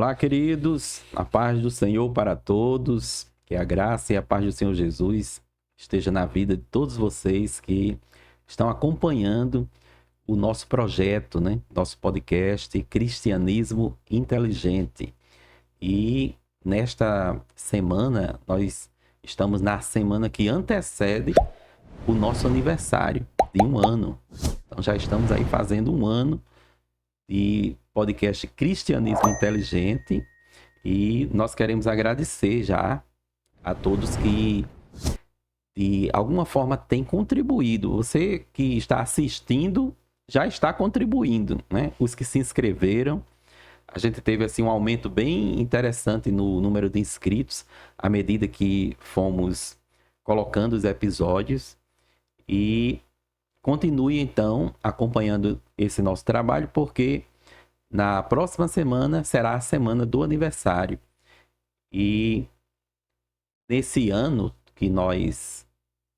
Olá, queridos, a paz do Senhor para todos, que a graça e a paz do Senhor Jesus esteja na vida de todos vocês que estão acompanhando o nosso projeto, né? Nosso podcast Cristianismo Inteligente. E nesta semana, nós estamos na semana que antecede o nosso aniversário de 1 ano. Então já estamos aí fazendo 1 ano de podcast Cristianismo Inteligente e nós queremos agradecer já a todos que de alguma forma têm contribuído. Você que está assistindo já está contribuindo, né? Os que se inscreveram, a gente teve assim um aumento bem interessante no número de inscritos à medida que fomos colocando os episódios e continue então acompanhando esse nosso trabalho porque na próxima semana será a semana do aniversário. E nesse ano que nós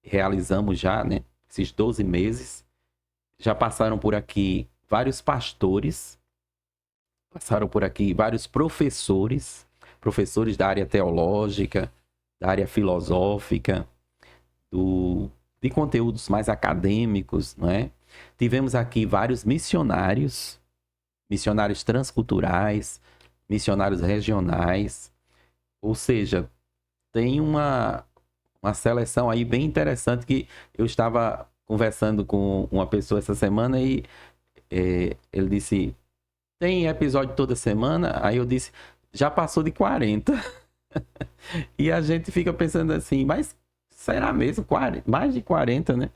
realizamos já, né, esses 12 meses, já passaram por aqui vários pastores, passaram por aqui vários professores da área teológica, da área filosófica, de conteúdos mais acadêmicos, não é? Tivemos aqui vários missionários transculturais, missionários regionais, ou seja, tem uma seleção aí bem interessante que eu estava conversando com uma pessoa essa semana e ele disse, tem episódio toda semana? Aí eu disse, já passou de 40. E a gente fica pensando assim, mas será mesmo? Mais de 40, né?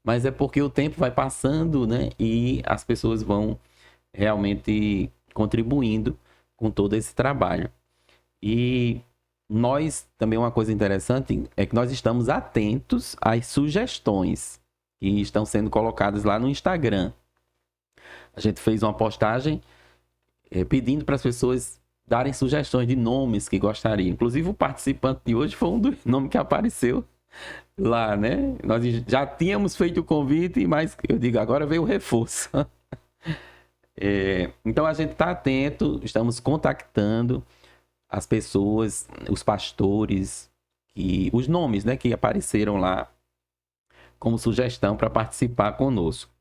Mas é porque o tempo vai passando, né? E as pessoas vão realmente contribuindo com todo esse trabalho. E nós, também uma coisa interessante, é que nós estamos atentos às sugestões que estão sendo colocadas lá no Instagram. A gente fez uma postagem pedindo para as pessoas darem sugestões de nomes que gostariam. Inclusive o participante de hoje foi um dos nomes que apareceu lá, né? Nós já tínhamos feito o convite, mas eu digo, agora veio o reforço. Então a gente está atento, estamos contactando as pessoas, os pastores, os nomes, né, que apareceram lá como sugestão para participar conosco.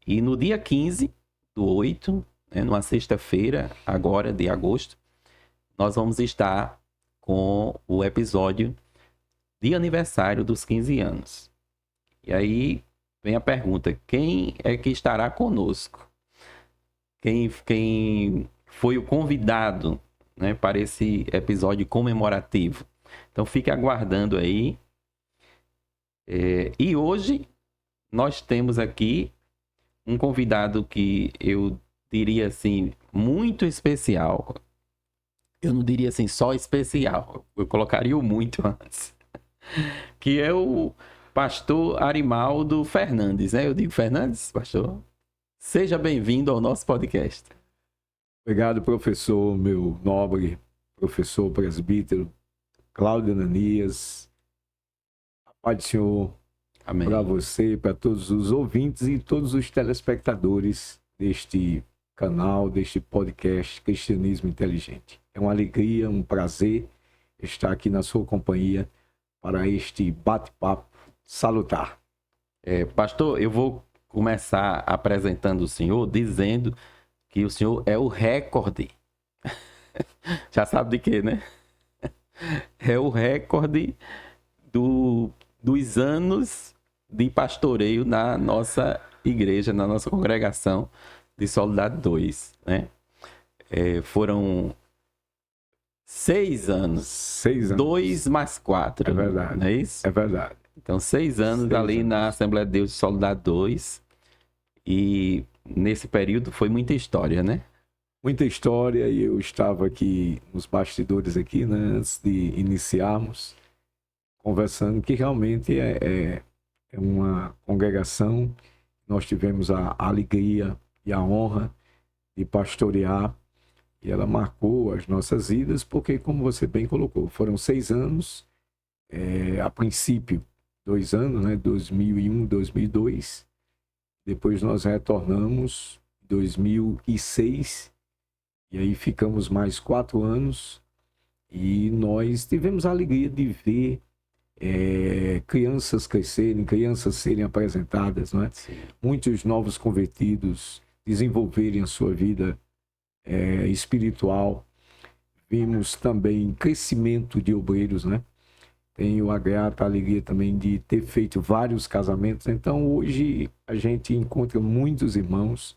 E no dia 15/8, né, numa sexta-feira, agora de agosto, nós vamos estar com o episódio de aniversário dos 15 anos. E aí vem a pergunta, quem é que estará conosco? Quem foi o convidado, né, para esse episódio comemorativo? Então fique aguardando aí. E hoje nós temos aqui um convidado que eu diria assim, muito especial. Eu não diria assim, só especial. Eu colocaria o muito antes. Que é o pastor Arimaldo Fernandes, né? Eu digo Fernandes, pastor? Seja bem-vindo ao nosso podcast. Obrigado, professor, meu nobre professor presbítero Cláudio Ananias. A paz do Senhor para você, para todos os ouvintes e todos os telespectadores deste canal, deste podcast Cristianismo Inteligente. É uma alegria, um prazer estar aqui na sua companhia para este bate-papo salutar. Pastor, eu vou começar apresentando o senhor, dizendo que o senhor é o recorde. Já sabe de quê, né? É o recorde dos anos de pastoreio na nossa igreja, na nossa congregação de Soledade 2, né? Foram 6 anos. 6 anos. 2 mais 4. É verdade. Não é isso? É verdade. Então, 6 anos ali na Assembleia de Deus de Soledade 2. E nesse período foi muita história, né? Muita história, e eu estava aqui nos bastidores aqui, né, antes de iniciarmos, conversando que realmente é uma congregação. Nós tivemos a alegria e a honra de pastorear, e ela marcou as nossas vidas, porque, como você bem colocou, foram 6 anos, a princípio 2 anos, né, 2001, 2002, depois nós retornamos em 2006, E aí ficamos mais 4 anos e nós tivemos a alegria de ver crianças crescerem, crianças serem apresentadas, não é? Sim. Muitos novos convertidos desenvolverem a sua vida espiritual. Vimos também crescimento de obreiros, né? Tenho a grata alegria também de ter feito vários casamentos. Então, hoje, a gente encontra muitos irmãos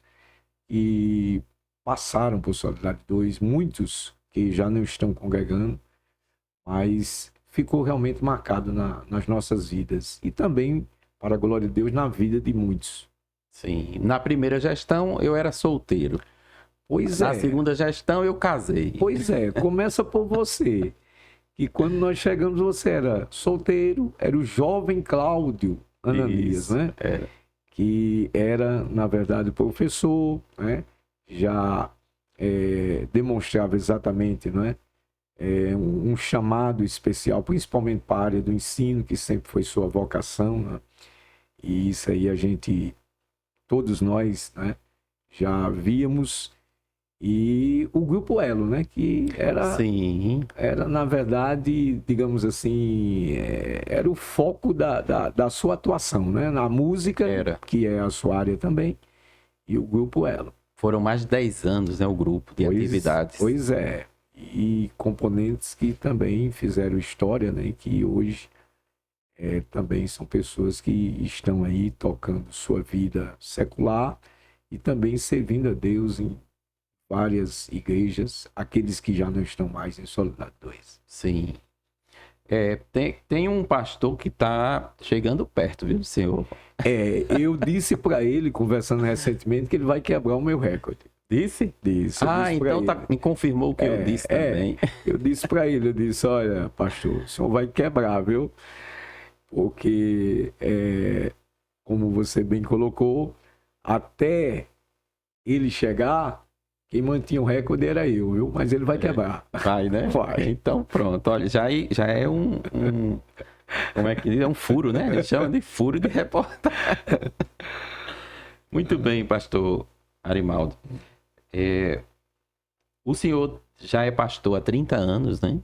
que passaram por Soledade 2, muitos que já não estão congregando, mas ficou realmente marcado nas nossas vidas. E também, para a glória de Deus, na vida de muitos. Sim. Na primeira gestão, eu era solteiro. Pois Na segunda gestão, eu casei. Pois é, começa por você. E quando nós chegamos, você era solteiro, era o jovem Cláudio Ananias, Isso, né? era. Que era, na verdade, professor, né? Já demonstrava exatamente, não é? Um chamado especial, principalmente para a área do ensino, que sempre foi sua vocação, né? E isso aí todos nós, né? Já víamos. E o Grupo Elo, né? Que Sim. era, na verdade, digamos assim, era o foco da sua atuação, né? Na música, que é a sua área também, e o Grupo Elo. Foram mais de 10 anos, né? O grupo de atividades. Pois é. E componentes que também fizeram história, né? E que hoje também são pessoas que estão aí tocando sua vida secular e também servindo a Deus em várias igrejas, aqueles que já não estão mais em Soledade 2. Sim. Tem um pastor que está chegando perto, viu, senhor? Eu disse para ele, conversando recentemente, que ele vai quebrar o meu recorde. Disse? Disse. Então me confirmou o que eu disse também. Eu disse para ele, olha, pastor, o senhor vai quebrar, viu? Porque, como você bem colocou, até ele chegar, quem mantinha o recorde era eu, viu? Mas ele vai quebrar. Vai, né? Vai. Então, pronto. Olha, já é como é que diz? É um furo, né? Eles chamam de furo de reportagem. Muito bem, pastor Arimaldo. O senhor já é pastor há 30 anos, né?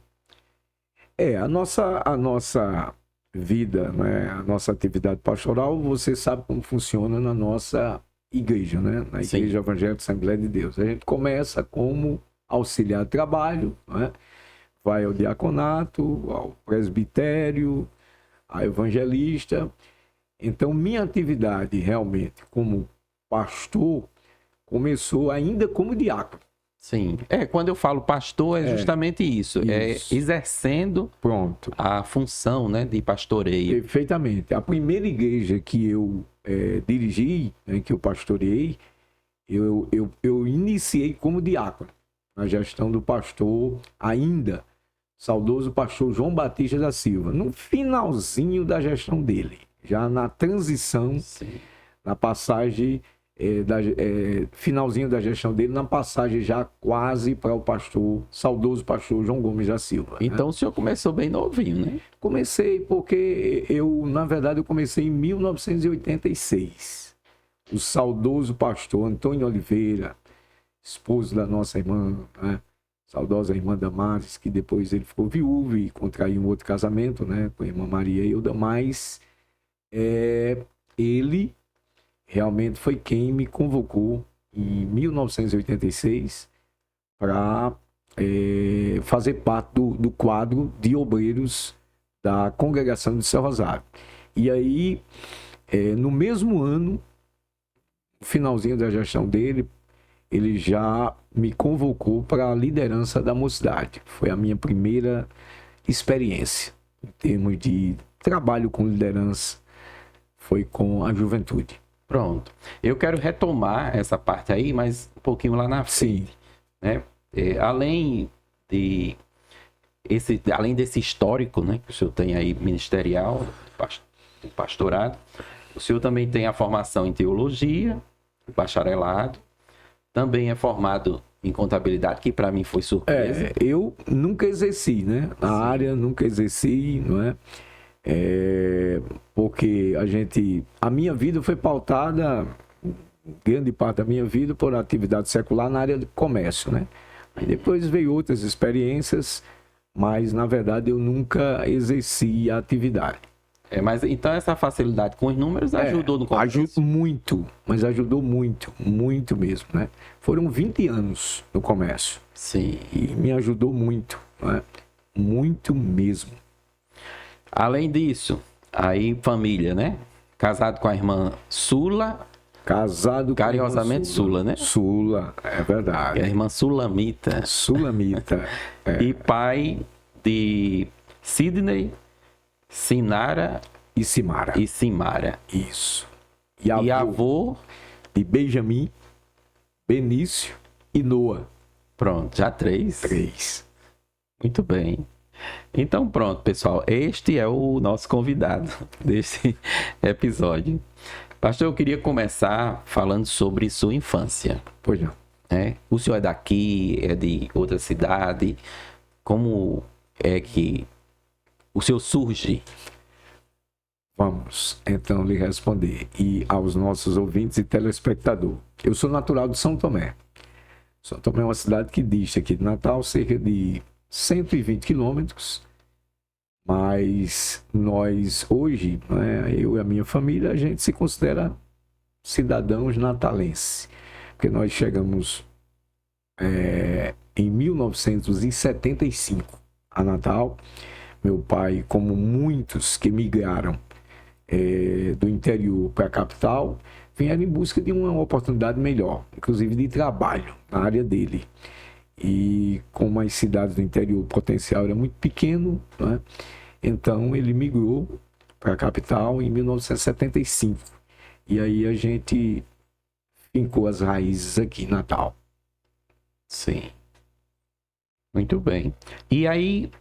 A nossa vida, né? A nossa atividade pastoral, você sabe como funciona na nossa igreja, né? Na Igreja Evangélica Assembleia de Deus. A gente começa como auxiliar de trabalho, né? Vai ao diaconato, ao presbitério, ao evangelista. Então, minha atividade realmente como pastor começou ainda como diácono. Sim. Quando eu falo pastor, é justamente isso. Exercendo a função, né, de pastoreio. Perfeitamente. A primeira igreja que eu dirigi, né, que eu pastoreei, eu iniciei como diácono, na gestão do pastor ainda, saudoso pastor João Batista da Silva, no finalzinho da gestão dele, já na transição, na passagem, finalzinho da gestão dele, na passagem já quase para o saudoso pastor João Gomes da Silva. Então, né? O senhor começou bem novinho, né? Comecei porque na verdade, eu comecei em 1986. O saudoso pastor Antônio Oliveira, esposo da nossa irmã, né? Saudosa irmã Damares, que depois ele ficou viúvo e contraiu um outro casamento, né? Com a irmã Maria Hilda, mas ele realmente foi quem me convocou em 1986 para fazer parte do quadro de obreiros da congregação de São Rosário. E aí, no mesmo ano, no finalzinho da gestão dele, ele já me convocou para a liderança da mocidade. Foi a minha primeira experiência em termos de trabalho com liderança, foi com a juventude. Pronto. Eu quero retomar essa parte aí, mas um pouquinho lá na frente. Sim. Né? Além desse histórico, né, que o senhor tem aí ministerial, do pastorado, o senhor também tem a formação em teologia, bacharelado, também é formado em contabilidade, que para mim foi surpresa. Eu nunca exerci, né? Na área, nunca exerci, não é? Porque a minha vida foi pautada, grande parte da minha vida, por atividade secular na área de comércio, né? Aí depois veio outras experiências, mas na verdade eu nunca exerci a atividade. Mas então essa facilidade com os números ajudou no começo? Ajudou muito, mas ajudou muito, muito mesmo, né? Foram 20 anos no comércio. Sim. E me ajudou muito, né? Muito mesmo. Além disso, aí família, né? Casado com a irmã Sula. Casado com carinhosamente Sula, né? Sula, é verdade. A irmã Sulamita. Sulamita. E pai de Sidney, Sinara e Simara. E Simara. Isso. E avô de Benjamin, Benício e Noah. Pronto, já 3. 3. Muito bem. Então pronto, pessoal. Este é o nosso convidado desse episódio. Pastor, eu queria começar falando sobre sua infância. Pois não. O senhor é daqui, é de outra cidade? Como é que o senhor surge? Vamos, então, lhe responder. E aos nossos ouvintes e telespectadores. Eu sou natural de São Tomé. São Tomé é uma cidade que dista aqui de Natal cerca de 120 quilômetros. Mas nós, hoje, né, eu e a minha família, a gente se considera cidadãos natalenses. Porque nós chegamos em 1975 a Natal. Meu pai, como muitos que migraram do interior para a capital, vieram em busca de uma oportunidade melhor, inclusive de trabalho na área dele. E como as cidades do interior, o potencial era muito pequeno, né? Então ele migrou para a capital em 1975. E aí a gente fincou as raízes aqui em Natal. Sim. Muito bem. E aí,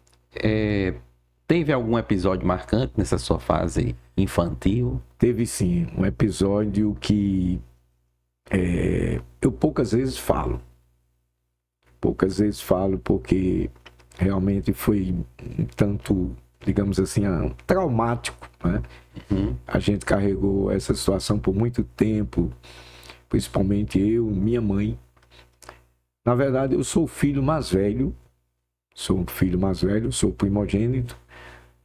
teve algum episódio marcante nessa sua fase infantil? Teve sim, um episódio que eu poucas vezes falo. Poucas vezes falo porque realmente foi um tanto, digamos assim, traumático, né? Uhum. A gente carregou essa situação por muito tempo, principalmente eu, minha mãe. Na verdade, eu sou o filho mais velho, sou primogênito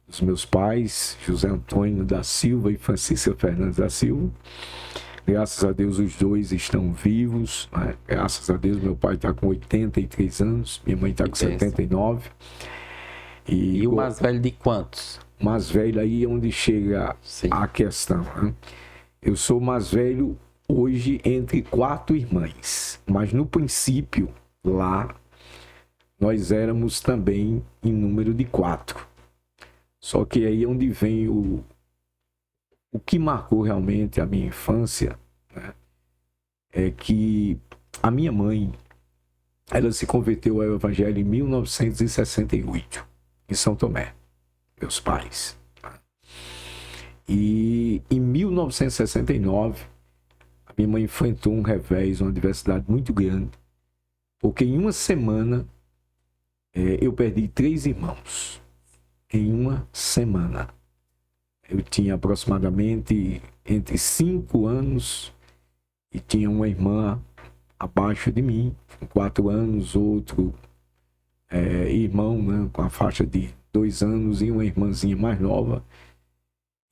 dos meus pais, José Antônio da Silva e Francisca Fernandes da Silva. Graças a Deus os dois estão vivos, né? Graças a Deus meu pai está com 83 anos, minha mãe está com 79. E o mais velho de quantos? O mais velho aí é onde chega a questão, né? Eu sou o mais velho hoje entre 4 irmãs, mas no princípio lá nós éramos também em número de 4. Só que aí é onde vem o que marcou realmente a minha infância, né? É que a minha mãe, ela se converteu ao Evangelho em 1968, em São Tomé, meus pais. E em 1969, a minha mãe enfrentou um revés, uma adversidade muito grande, porque em uma semana eu perdi 3 irmãos. Em uma semana. Eu tinha aproximadamente entre 5 anos e tinha uma irmã abaixo de mim, com 4 anos, outro irmão, né, com a faixa de 2 anos e uma irmãzinha mais nova.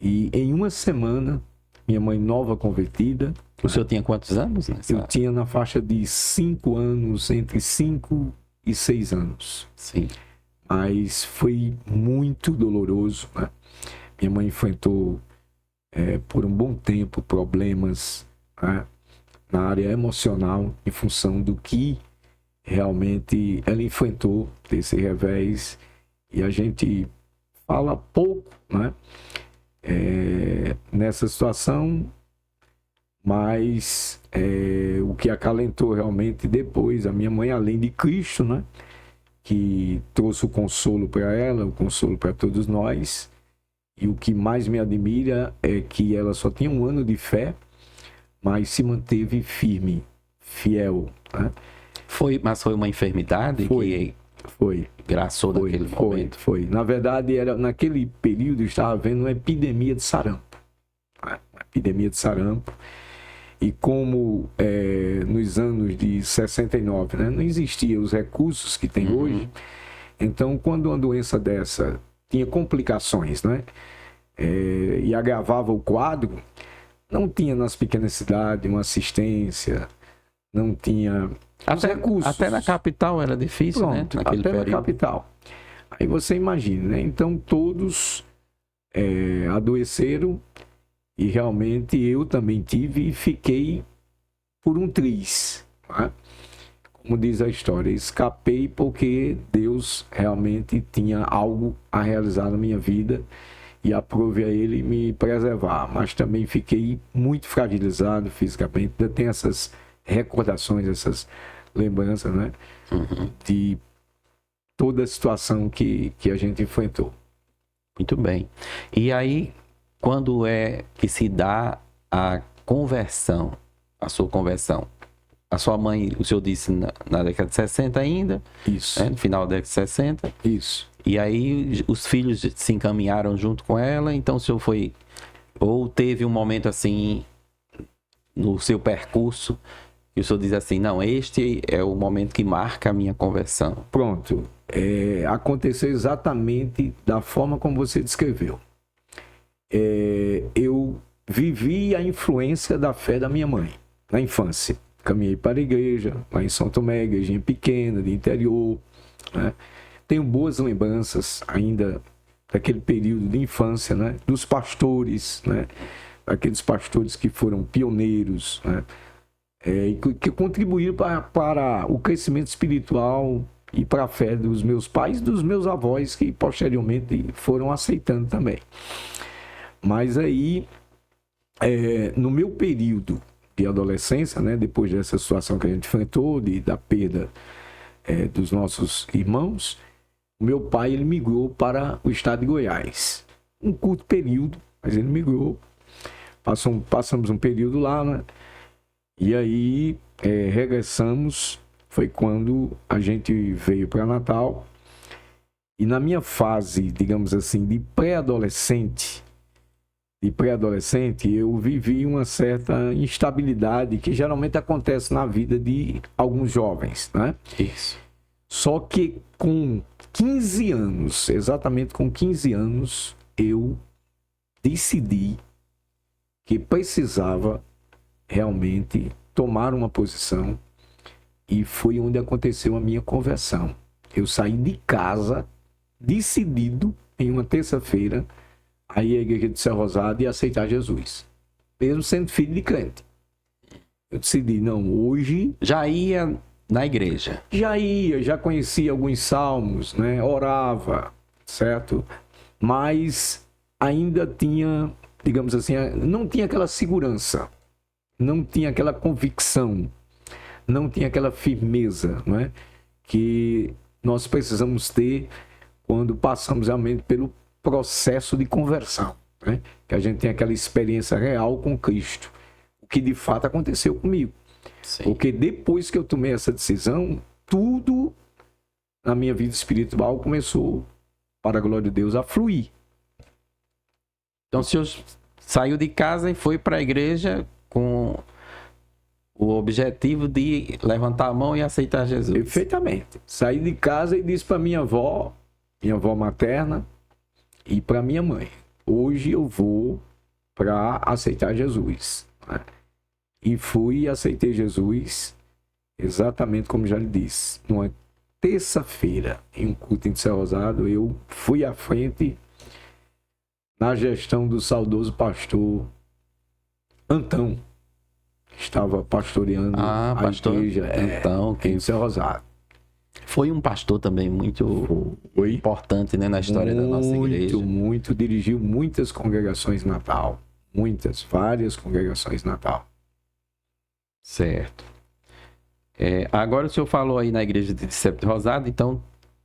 E em uma semana, minha mãe nova convertida. O senhor tinha quantos anos? Eu tinha na faixa de 5 anos, entre 5 e 6 anos. Sim. Mas foi muito doloroso, né? Minha mãe enfrentou por um bom tempo problemas, né, na área emocional em função do que realmente ela enfrentou desse revés, e a gente fala pouco, né, nessa situação, mas o que acalentou realmente depois, a minha mãe, além de Cristo, né, que trouxe o consolo para ela, o consolo para todos nós. E o que mais me admira é que ela só tinha 1 ano de fé, mas se manteve firme, fiel, né? Mas foi uma enfermidade que graçou naquele momento? Foi. Na verdade, naquele período estava havendo uma epidemia de sarampo. Uma epidemia de sarampo. E como nos anos de 69, né, não existiam os recursos que tem hoje, então quando uma doença dessa tinha complicações, né, e agravava o quadro, não tinha nas pequenas cidades uma assistência, não tinha os recursos. Até na capital era difícil, Pronto, né? Naquele até período. na capital. Aí você imagina, né? Então todos adoeceram e realmente eu também tive e fiquei por um triz. Né? Como diz a história, escapei porque Deus realmente tinha algo a realizar na minha vida e aprove a Ele me preservar. Mas também fiquei muito fragilizado fisicamente. Ainda tem essas recordações, essas lembranças, né? De toda a situação que a gente enfrentou. Muito bem. E aí, quando é que se dá a conversão, a sua conversão? A sua mãe, o senhor disse na década de 60 ainda, Isso. no final da década de 60. Isso. E aí os filhos se encaminharam junto com ela, então o senhor foi, ou teve um momento assim, no seu percurso, que o senhor diz assim, não, este é o momento que marca a minha conversão. Pronto. Aconteceu exatamente da forma como você descreveu. Eu vivi a influência da fé da minha mãe na infância. Caminhei para a igreja, lá em São Tomé, igrejinha pequena, de interior. Né? Tenho boas lembranças ainda daquele período de infância, né? Dos pastores, né? Aqueles pastores que foram pioneiros, né? Que contribuíram para o crescimento espiritual e para a fé dos meus pais e dos meus avós, que posteriormente foram aceitando também. Mas aí, no meu período de adolescência, né, depois dessa situação que a gente enfrentou, da perda dos nossos irmãos, o meu pai ele migrou para o estado de Goiás. Um curto período, mas ele migrou. Passamos um período lá, né? E aí regressamos, foi quando a gente veio para Natal. E na minha fase, digamos assim, de pré-adolescente, eu vivi uma certa instabilidade que geralmente acontece na vida de alguns jovens, né? Isso. Só que com 15 anos, exatamente com 15 anos, eu decidi que precisava realmente tomar uma posição e foi onde aconteceu a minha conversão. Eu saí de casa decidido em uma terça-feira a ir à igreja de Céu Rosado e aceitar Jesus, mesmo sendo filho de crente. Eu decidi, não, hoje... Já ia na igreja? Já conhecia alguns salmos, né? Orava, certo? Mas ainda tinha, digamos assim, não tinha aquela segurança, não tinha aquela convicção, não tinha aquela firmeza, não é? Que nós precisamos ter quando passamos realmente pelo processo de conversão, né? Que a gente tem aquela experiência real com Cristo, o que de fato aconteceu comigo. Sim. Porque depois que eu tomei essa decisão, tudo na minha vida espiritual começou, para a glória de Deus, a fluir. Então o senhor saiu de casa e foi para a igreja com o objetivo de levantar a mão e aceitar Jesus. Perfeitamente. Saí de casa e disse para minha avó materna, e para minha mãe, hoje eu vou para aceitar Jesus. Né? E fui e aceitei Jesus, exatamente como já lhe disse. Numa terça-feira, em um culto em Céu Rosado, eu fui à frente na gestão do saudoso pastor Antão, que estava pastoreando a igreja Antão, em Céu Rosado. Foi um pastor também muito importante, né, na história da nossa igreja. Muito. Dirigiu muitas congregações Natal. Várias congregações Natal. Certo. Agora o senhor falou aí na igreja de Dixept Rosado, então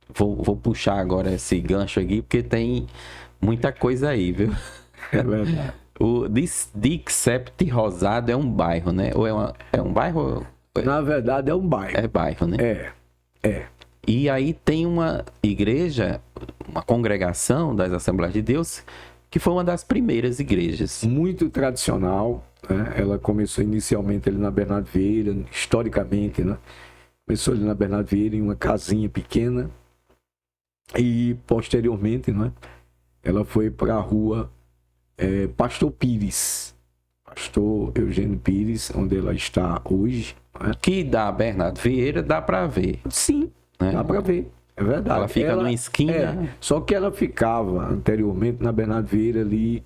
vou puxar agora esse gancho aqui, porque tem muita coisa aí, viu? É verdade. O Dixept Rosado é um bairro, né? Ou é um bairro? Na verdade é um bairro. É bairro, né? É. E aí tem uma igreja, uma congregação das Assembleias de Deus, que foi uma das primeiras igrejas. Muito tradicional, né? Ela começou inicialmente ali na Bernardo Vieira, historicamente, né? Começou ali na Bernardo Vieira, em uma casinha pequena, e posteriormente, né, ela foi para a rua Pastor Pires, Pastor Eugênio Pires, onde ela está hoje. Né? Que da Bernardo Vieira dá para ver. Sim, né? dá para ver, é verdade. Ela fica numa esquina. Só que ela ficava anteriormente na Bernardo Vieira ali,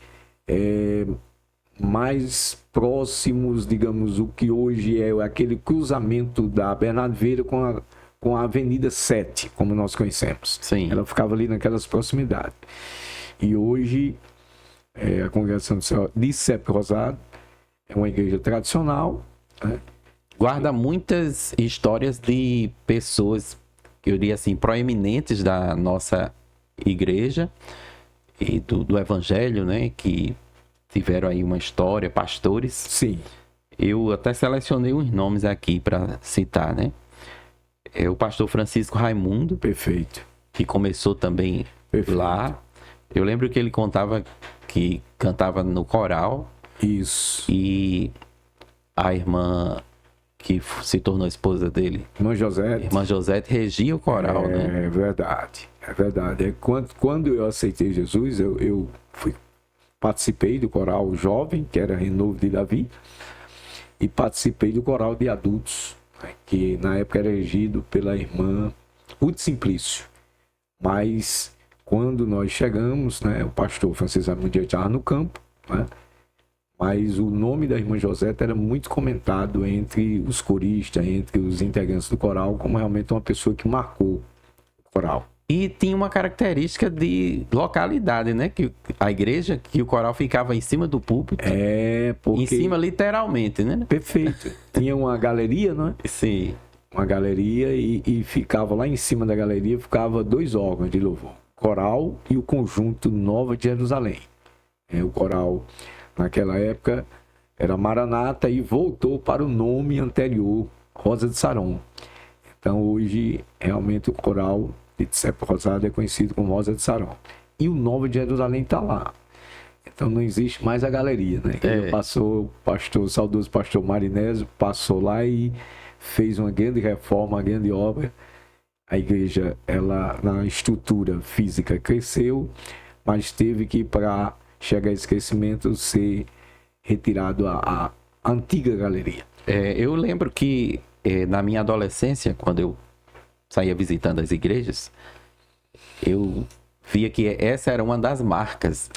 mais próximos, digamos, o que hoje é aquele cruzamento da Bernardo Vieira com a Avenida 7, como nós conhecemos. Sim. Ela ficava ali naquelas proximidades. E hoje, a congregação de Sepp Rosado é uma igreja tradicional. Né? Guarda muitas histórias de pessoas, que eu diria assim, proeminentes da nossa igreja e do evangelho, né? Que tiveram aí uma história, pastores. Sim. Eu até selecionei uns nomes aqui para citar, né? O pastor Francisco Raimundo. Perfeito. Que começou também lá. Eu lembro que ele contava que cantava no coral. Isso. E a irmã que se tornou esposa dele, Irmã Josete, regia o coral, né? É verdade, é verdade. Quando eu aceitei Jesus, eu participei do coral jovem, que era Renovo de Davi, e participei do coral de adultos, né, que na época era regido pela irmã Ruth Simplício. Mas quando nós chegamos, né, o pastor Francisco Raimundo já estava no campo, né, mas o nome da irmã Josete era muito comentado entre os coristas, entre os integrantes do coral, como realmente uma pessoa que marcou o coral. E tinha uma característica de localidade, né? Que a igreja, que o coral ficava em cima do púlpito. Porque... Em cima, literalmente, né? Perfeito. Tinha uma galeria, não é? Sim. Uma galeria e ficava lá em cima da galeria, ficava 2 órgãos de louvor. O coral e o conjunto Nova de Jerusalém. O coral, naquela época, era Maranata e voltou para o nome anterior, Rosa de Saron. Então, hoje, realmente, o coral de Sepp Rosado é conhecido como Rosa de Saron. E o Nova de Jerusalém está lá. Então não existe mais a galeria, né? Passou o saudoso pastor Marinésio, passou lá e fez uma grande reforma, uma grande obra. A igreja, ela na estrutura física cresceu, mas teve que, para chegar a esse crescimento, ser retirado a antiga galeria. Eu lembro que na minha adolescência, quando eu saía visitando as igrejas, eu via que essa era uma das marcas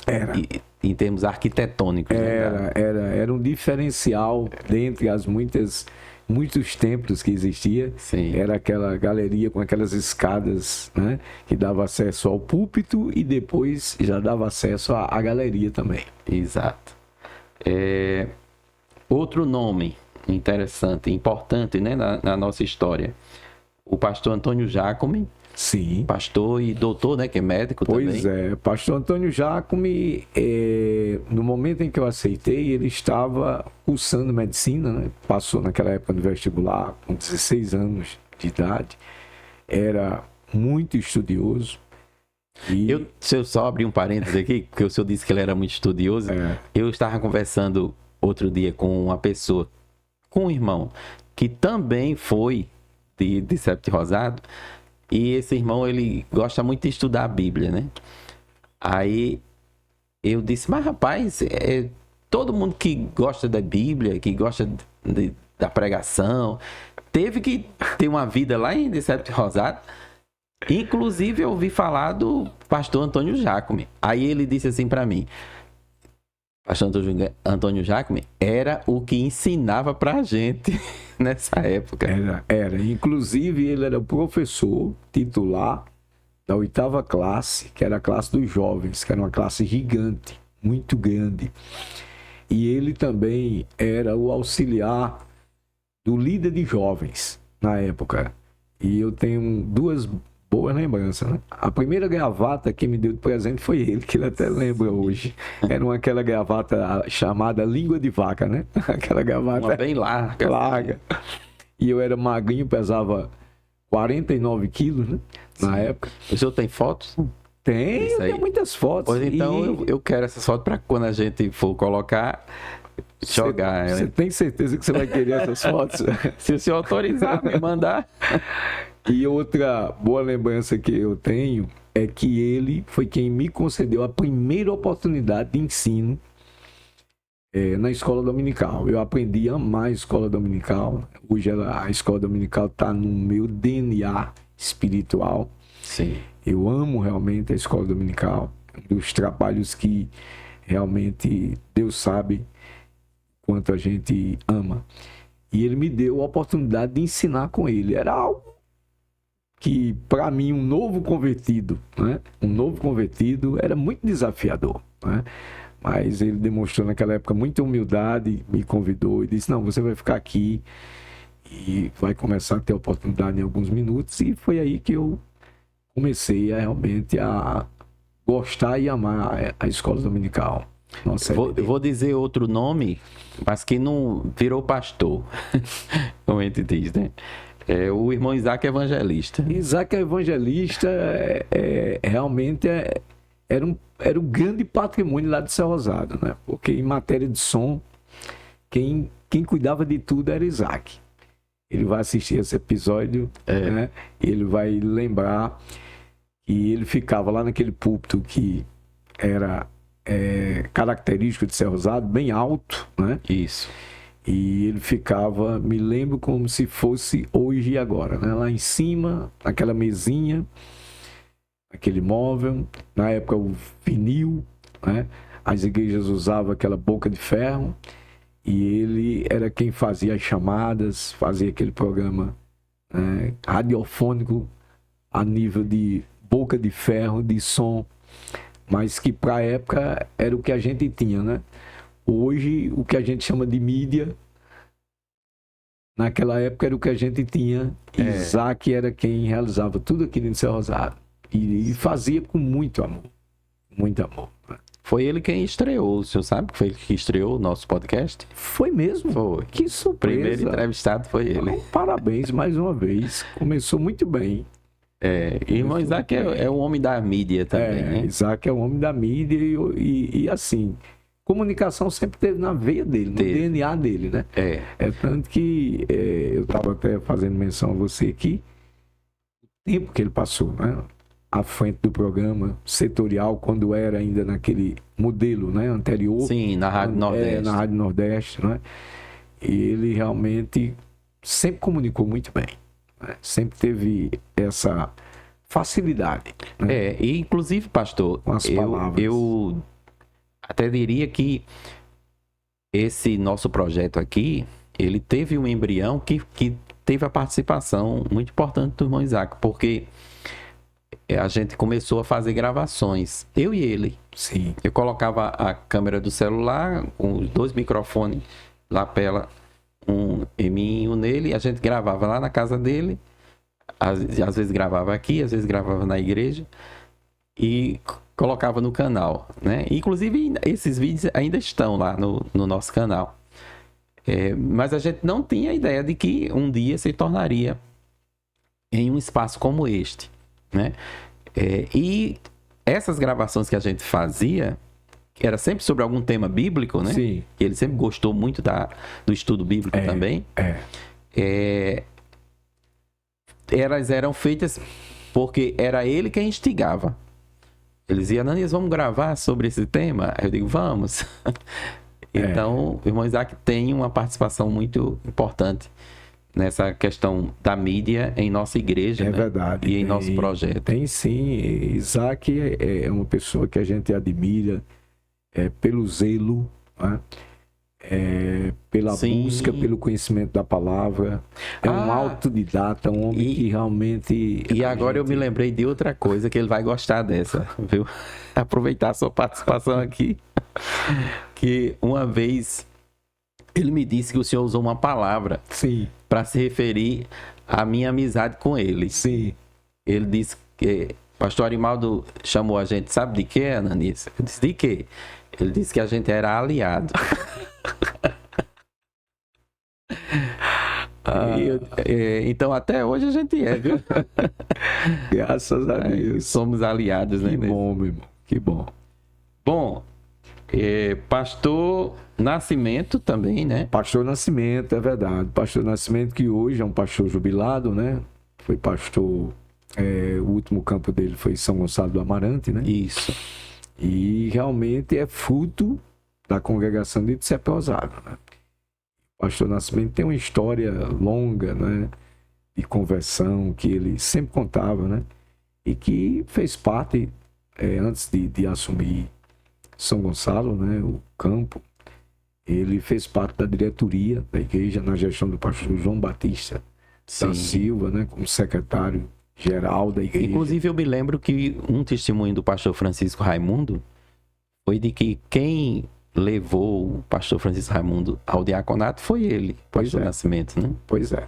em termos arquitetônicos. Era um diferencial dentre as muitos templos que existia. Sim. Era aquela galeria com aquelas escadas, né, que dava acesso ao púlpito e depois já dava acesso à galeria também. Exato. Outro nome interessante, importante, né, na nossa história, o pastor Antônio Jacome. Sim. Pastor e doutor, né, que é médico também. Pois é, pastor Antônio Jacome, no momento em que eu aceitei, ele estava cursando medicina, né? Passou naquela época no vestibular, com 16 anos de idade, era muito estudioso. Se eu só abrir um parênteses aqui, porque o senhor disse que ele era muito estudioso, eu estava conversando outro dia com uma pessoa, com um irmão, que também foi de Sepp Rosado, e esse irmão, ele gosta muito de estudar a Bíblia, né? Aí eu disse, mas rapaz, todo mundo que gosta da Bíblia, que gosta da pregação, teve que ter uma vida lá em Sepp Rosado. Inclusive, eu ouvi falar do pastor Antônio Jacome. Aí ele disse assim para mim, pastor Antônio Jacome era o que ensinava pra gente nessa época. Era. Inclusive, ele era professor titular da 8ª classe, que era a classe dos jovens, que era uma classe gigante, muito grande. E ele também era o auxiliar do líder de jovens na época. E eu tenho 2 boas lembranças, né? A primeira gravata que me deu de presente foi ele, que ele até lembra hoje. Era aquela gravata chamada língua de vaca, né? Aquela gravata. Uma bem larga. Larga. E eu era magrinho, pesava 49 quilos, né? Na época. O senhor tem fotos? Eu tenho muitas fotos. Pois então eu quero essas fotos para quando a gente for colocar, jogar. Você tem certeza que você vai querer essas fotos? Se o senhor autorizar, me mandar. E outra boa lembrança que eu tenho é que ele foi quem me concedeu a primeira oportunidade de ensino na escola dominical. Eu aprendi a amar a escola dominical. Hoje a escola dominical está no meu DNA espiritual. Sim. Eu amo realmente a escola dominical. Um dos trabalhos que realmente Deus sabe quanto a gente ama. E ele me deu a oportunidade de ensinar com ele. Era algo que, para mim, um novo convertido era muito desafiador, né? Mas ele demonstrou naquela época muita humildade, me convidou e disse, não, você vai ficar aqui e vai começar a ter oportunidade em alguns minutos. E foi aí que eu comecei realmente a gostar e amar a escola dominical. Nossa, eu vou dizer outro nome, mas que não virou pastor, como a gente diz, né? É o irmão Isaac Evangelista. Isaac Evangelista realmente era um grande patrimônio lá de Céu Rosado, né? Porque em matéria de som, quem cuidava de tudo era Isaac. Ele vai assistir esse episódio, né? E ele vai lembrar que ele ficava lá naquele púlpito que era característico de Céu Rosado, bem alto, né? Isso. E ele ficava, me lembro como se fosse hoje e agora, né? Lá em cima, naquela mesinha, aquele móvel, na época o vinil, né? As igrejas usavam aquela boca de ferro e ele era quem fazia as chamadas, fazia aquele programa radiofônico a nível de boca de ferro, de som, mas que para a época era o que a gente tinha, né? Hoje, o que a gente chama de mídia, naquela época era o que a gente tinha. Isaac era quem realizava tudo aquilo em Céu Rosado. E fazia com muito amor. Muito amor. Foi ele quem estreou, o senhor sabe que foi ele que estreou o nosso podcast? Foi mesmo? Foi. Que surpresa. O primeiro entrevistado foi ele. Então, parabéns mais uma vez. Começou muito bem. Irmão Isaac é o homem da mídia também, né? Isaac é o homem da mídia e assim... Comunicação sempre teve na veia dele, no DNA dele, né? É tanto que eu estava até fazendo menção a você aqui, o tempo que ele passou, né? À frente do programa setorial, quando era ainda naquele modelo, né? Anterior. Sim, na Rádio Nordeste. Na Rádio Nordeste, né? E ele realmente sempre comunicou muito bem, né? Sempre teve essa facilidade, né? E inclusive, pastor, com as palavras. Eu até diria que esse nosso projeto aqui, ele teve um embrião que teve a participação muito importante do irmão Isaac, porque a gente começou a fazer gravações, eu e ele. Sim. Eu colocava a câmera do celular com os 2 microfones, lapela, um em mim e um nele, a gente gravava lá na casa dele, às vezes gravava aqui, às vezes gravava na igreja, e colocava no canal, né? Inclusive, esses vídeos ainda estão lá no nosso canal. Mas a gente não tinha ideia de que um dia se tornaria em um espaço como este, né? E essas gravações que a gente fazia, que era sempre sobre algum tema bíblico, né? Sim. Que ele sempre gostou muito do estudo bíblico também. Elas eram feitas porque era ele quem instigava. Ele dizia, Ananias, vamos gravar sobre esse tema? Aí eu digo, vamos. Então, o irmão Isaac tem uma participação muito importante nessa questão da mídia em nossa igreja, né? Verdade. E em nosso projeto. Tem sim. Isaac é uma pessoa que a gente admira pelo zelo, né? Pela busca, pelo conhecimento da palavra. Um autodidata, um homem que realmente... E agora eu me lembrei de outra coisa que ele vai gostar dessa, viu? Aproveitar a sua participação aqui. Que uma vez ele me disse que o senhor usou uma palavra para se referir à minha amizade com ele. Sim. Ele disse que pastor Arimaldo chamou a gente, sabe de quê, Ananias? Eu disse, de quê? Ele disse que a gente era aliado. Então até hoje a gente é, viu? Graças a Deus. Somos aliados, né? Que bom, meu irmão. Que bom. Bom, Pastor Nascimento também, né? Pastor Nascimento, é verdade. Pastor Nascimento, que hoje é um pastor jubilado, né? Foi pastor, o último campo dele foi São Gonçalo do Amarante, né? Isso. E realmente é fruto da congregação de Itsepe Rosado, né? O pastor Nascimento tem uma história longa, né? De conversão que ele sempre contava, né? E que fez parte, antes de assumir São Gonçalo, né? O campo, ele fez parte da diretoria da igreja na gestão do pastor João Batista da Silva, né? Como secretário-geral da igreja. Inclusive, eu me lembro que um testemunho do pastor Francisco Raimundo foi de que quem levou o pastor Francisco Raimundo ao diaconato foi ele, pastor Nascimento, né? Pois é.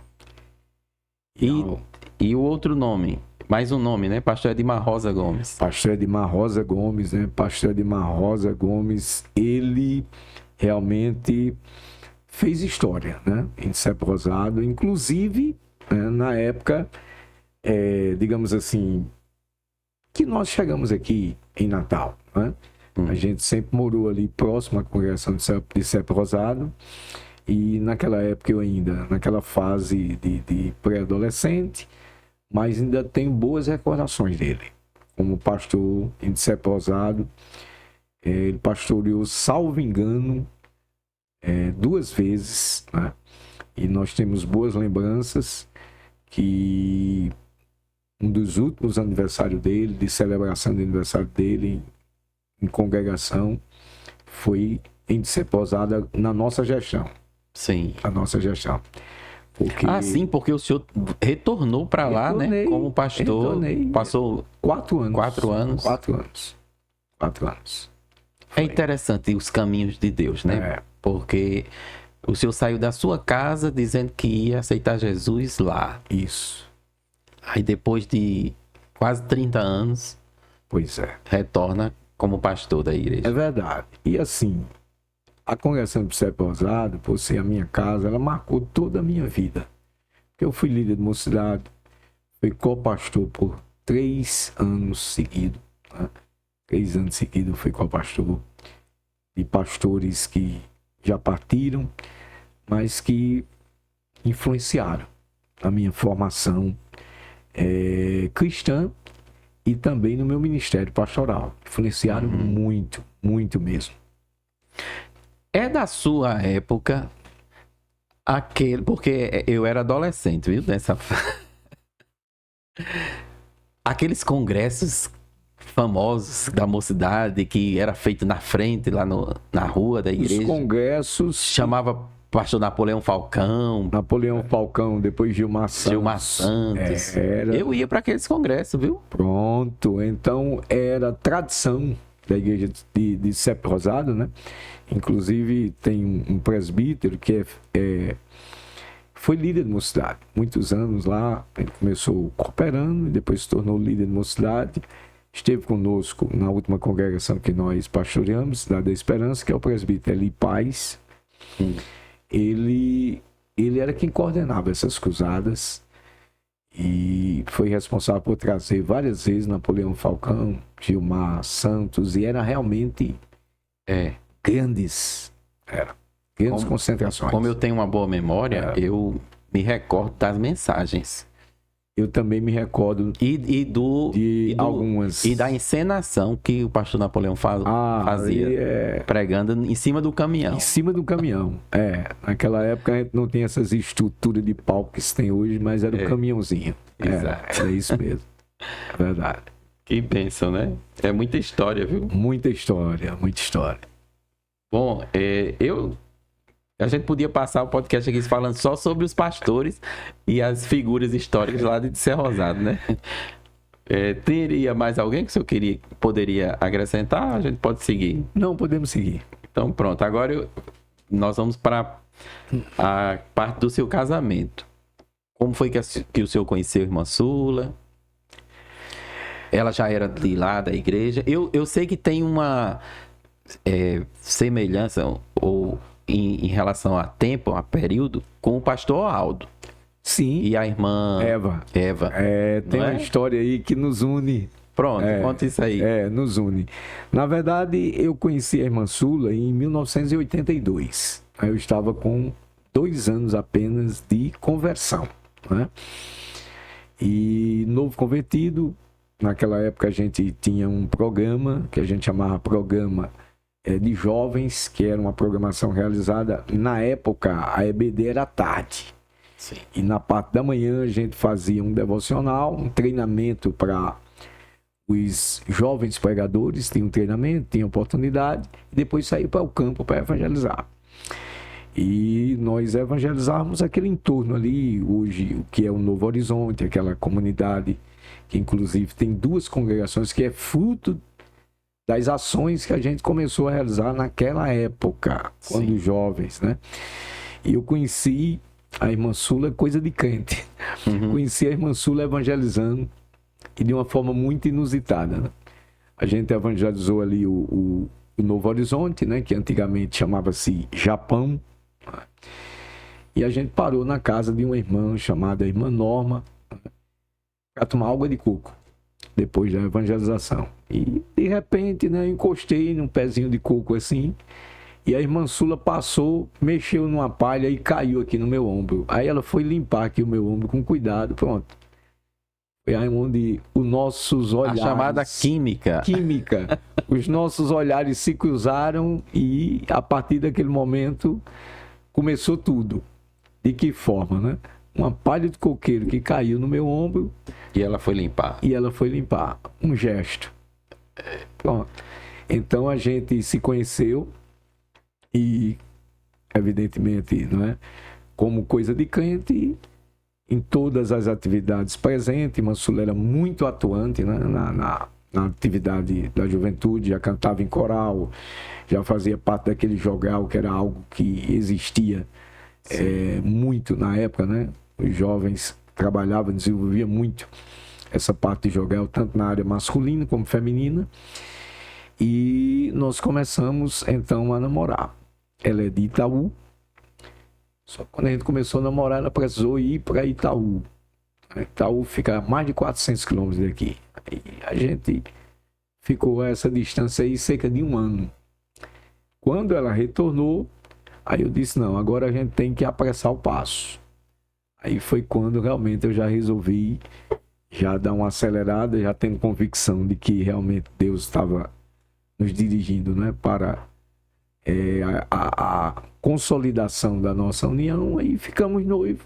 E o outro nome, mais um nome, né? Pastor Edmar Rosa Gomes. Pastor Edmar Rosa Gomes, né? Pastor Edmar Rosa Gomes, ele realmente fez história, né? Em Itsepe Rosado, inclusive, né? Na época, digamos assim, que nós chegamos aqui em Natal, né? A gente sempre morou ali próximo à congregação de Itsepe Rosado. E naquela época eu ainda, naquela fase de pré-adolescente, mas ainda tenho boas recordações dele. Como pastor em Itsepe Rosado, ele pastoreou, salvo engano, 2 vezes, né? E nós temos boas lembranças que um dos últimos aniversários dele, de celebração de aniversário dele em congregação, foi em Itsepe Rosado na nossa gestão. Sim. A nossa gestão. Porque... sim, porque o senhor retornou para lá, né? Como pastor. Passou 4 anos. 4 anos. 4 anos. 4 anos. É interessante os caminhos de Deus, né? Porque o senhor saiu da sua casa dizendo que ia aceitar Jesus lá. Isso. Aí depois de quase 30 anos... Pois é. Retorna como pastor da igreja. É verdade. E assim... A congregação de Itsepe Rosado, por ser a minha casa, ela marcou toda a minha vida. Porque eu fui líder de mocidade, fui co-pastor por 3 anos seguidos. Né? 3 anos seguidos fui co-pastor de pastores que já partiram, mas que influenciaram a minha formação cristã e também no meu ministério pastoral. Influenciaram muito, muito mesmo. É da sua época porque eu era adolescente, viu? Aqueles congressos famosos da mocidade que era feito na frente, lá na rua da igreja. Os congressos... Chamava pastor Napoleão Falcão. Napoleão Falcão, depois Gilmar Santos. Gilmar Santos. Eu ia para aqueles congressos, viu? Pronto. Então, era tradição da igreja de Itsepe Rosado, né? Inclusive, tem um presbítero que foi líder de mocidade. Muitos anos lá, ele começou cooperando e depois se tornou líder de mocidade. Esteve conosco na última congregação que nós pastoreamos, Cidade da Esperança, que é o presbítero Eli Paz. Ele era quem coordenava essas cruzadas e foi responsável por trazer várias vezes Napoleão Falcão, Gilmar Santos, e era realmente grandes concentrações. Como eu tenho uma boa memória, eu me recordo das mensagens. Eu também me recordo algumas. E da encenação que o pastor Napoleão fazia, pregando em cima do caminhão. Em cima do caminhão, Naquela época a gente não tem essas estruturas de palco que se tem hoje, mas era o caminhãozinho. Era isso mesmo. É verdade. Que bênção, né? É muita história, viu? Muita história, muita história. Bom, a gente podia passar o podcast aqui falando só sobre os pastores e as figuras históricas lá de Itsepe Rosado, né? Teria mais alguém que o senhor poderia acrescentar? A gente pode seguir? Não, podemos seguir. Então pronto, agora nós vamos para a parte do seu casamento. Como foi que o senhor conheceu a irmã Sula? Ela já era de lá da igreja. Eu sei que tem uma semelhança ou em relação a tempo, a período, com o pastor Aldo. Sim. E a irmã Eva. Tem não uma é? história aí que nos une. Pronto, conta isso aí. Nos une. Na verdade, eu conheci a irmã Sula em 1982. Eu estava com 2 anos apenas de conversão, né? E novo convertido, naquela época a gente tinha um programa que a gente chamava Programa de Jovens, que era uma programação realizada, na época a EBD era à tarde. Sim. E na parte da manhã a gente fazia um devocional, um treinamento para os jovens pregadores, tinha um treinamento, tinha oportunidade, e depois saía para o campo para evangelizar. E nós evangelizávamos aquele entorno ali, hoje, o que é o Novo Horizonte, aquela comunidade que inclusive tem 2 congregações, que é fruto das ações que a gente começou a realizar naquela época, quando jovens, né? E eu conheci a irmã Sula, coisa de crente. Conheci a irmã Sula evangelizando, e de uma forma muito inusitada, né? A gente evangelizou ali o Novo Horizonte, né? Que antigamente chamava-se Japão. E a gente parou na casa de uma irmã chamada Irmã Norma para tomar água de coco, depois da evangelização. E de repente, né, eu encostei num pezinho de coco assim, e a irmã Sula passou, mexeu numa palha e caiu aqui no meu ombro. Aí ela foi limpar aqui o meu ombro com cuidado, pronto. Foi aí onde os nossos olhares... A chamada química. Os nossos olhares se cruzaram e a partir daquele momento começou tudo. De que forma, né? Uma palha de coqueiro que caiu no meu ombro. E ela foi limpar. Um gesto. Pronto. Então a gente se conheceu e, evidentemente, não é? Como coisa de crente, em todas as atividades presentes. Irmã Sula era muito atuante, né? na atividade da juventude, já cantava em coral, já fazia parte daquele jogral que era algo que existia muito na época, né? Os jovens trabalhavam, desenvolviam muito essa parte de jogral, tanto na área masculina como feminina. E nós começamos então a namorar. Ela é de Itaú. Só que quando a gente começou a namorar, ela precisou ir para Itaú. Itaú fica a mais de 400 quilômetros daqui. E a gente ficou a essa distância aí cerca de 1 ano. Quando ela retornou, aí eu disse, não, agora a gente tem que apressar o passo. Aí foi quando realmente eu já resolvi já dar uma acelerada, já tendo convicção de que realmente Deus estava nos dirigindo, né, para a consolidação da nossa união. Aí ficamos noivos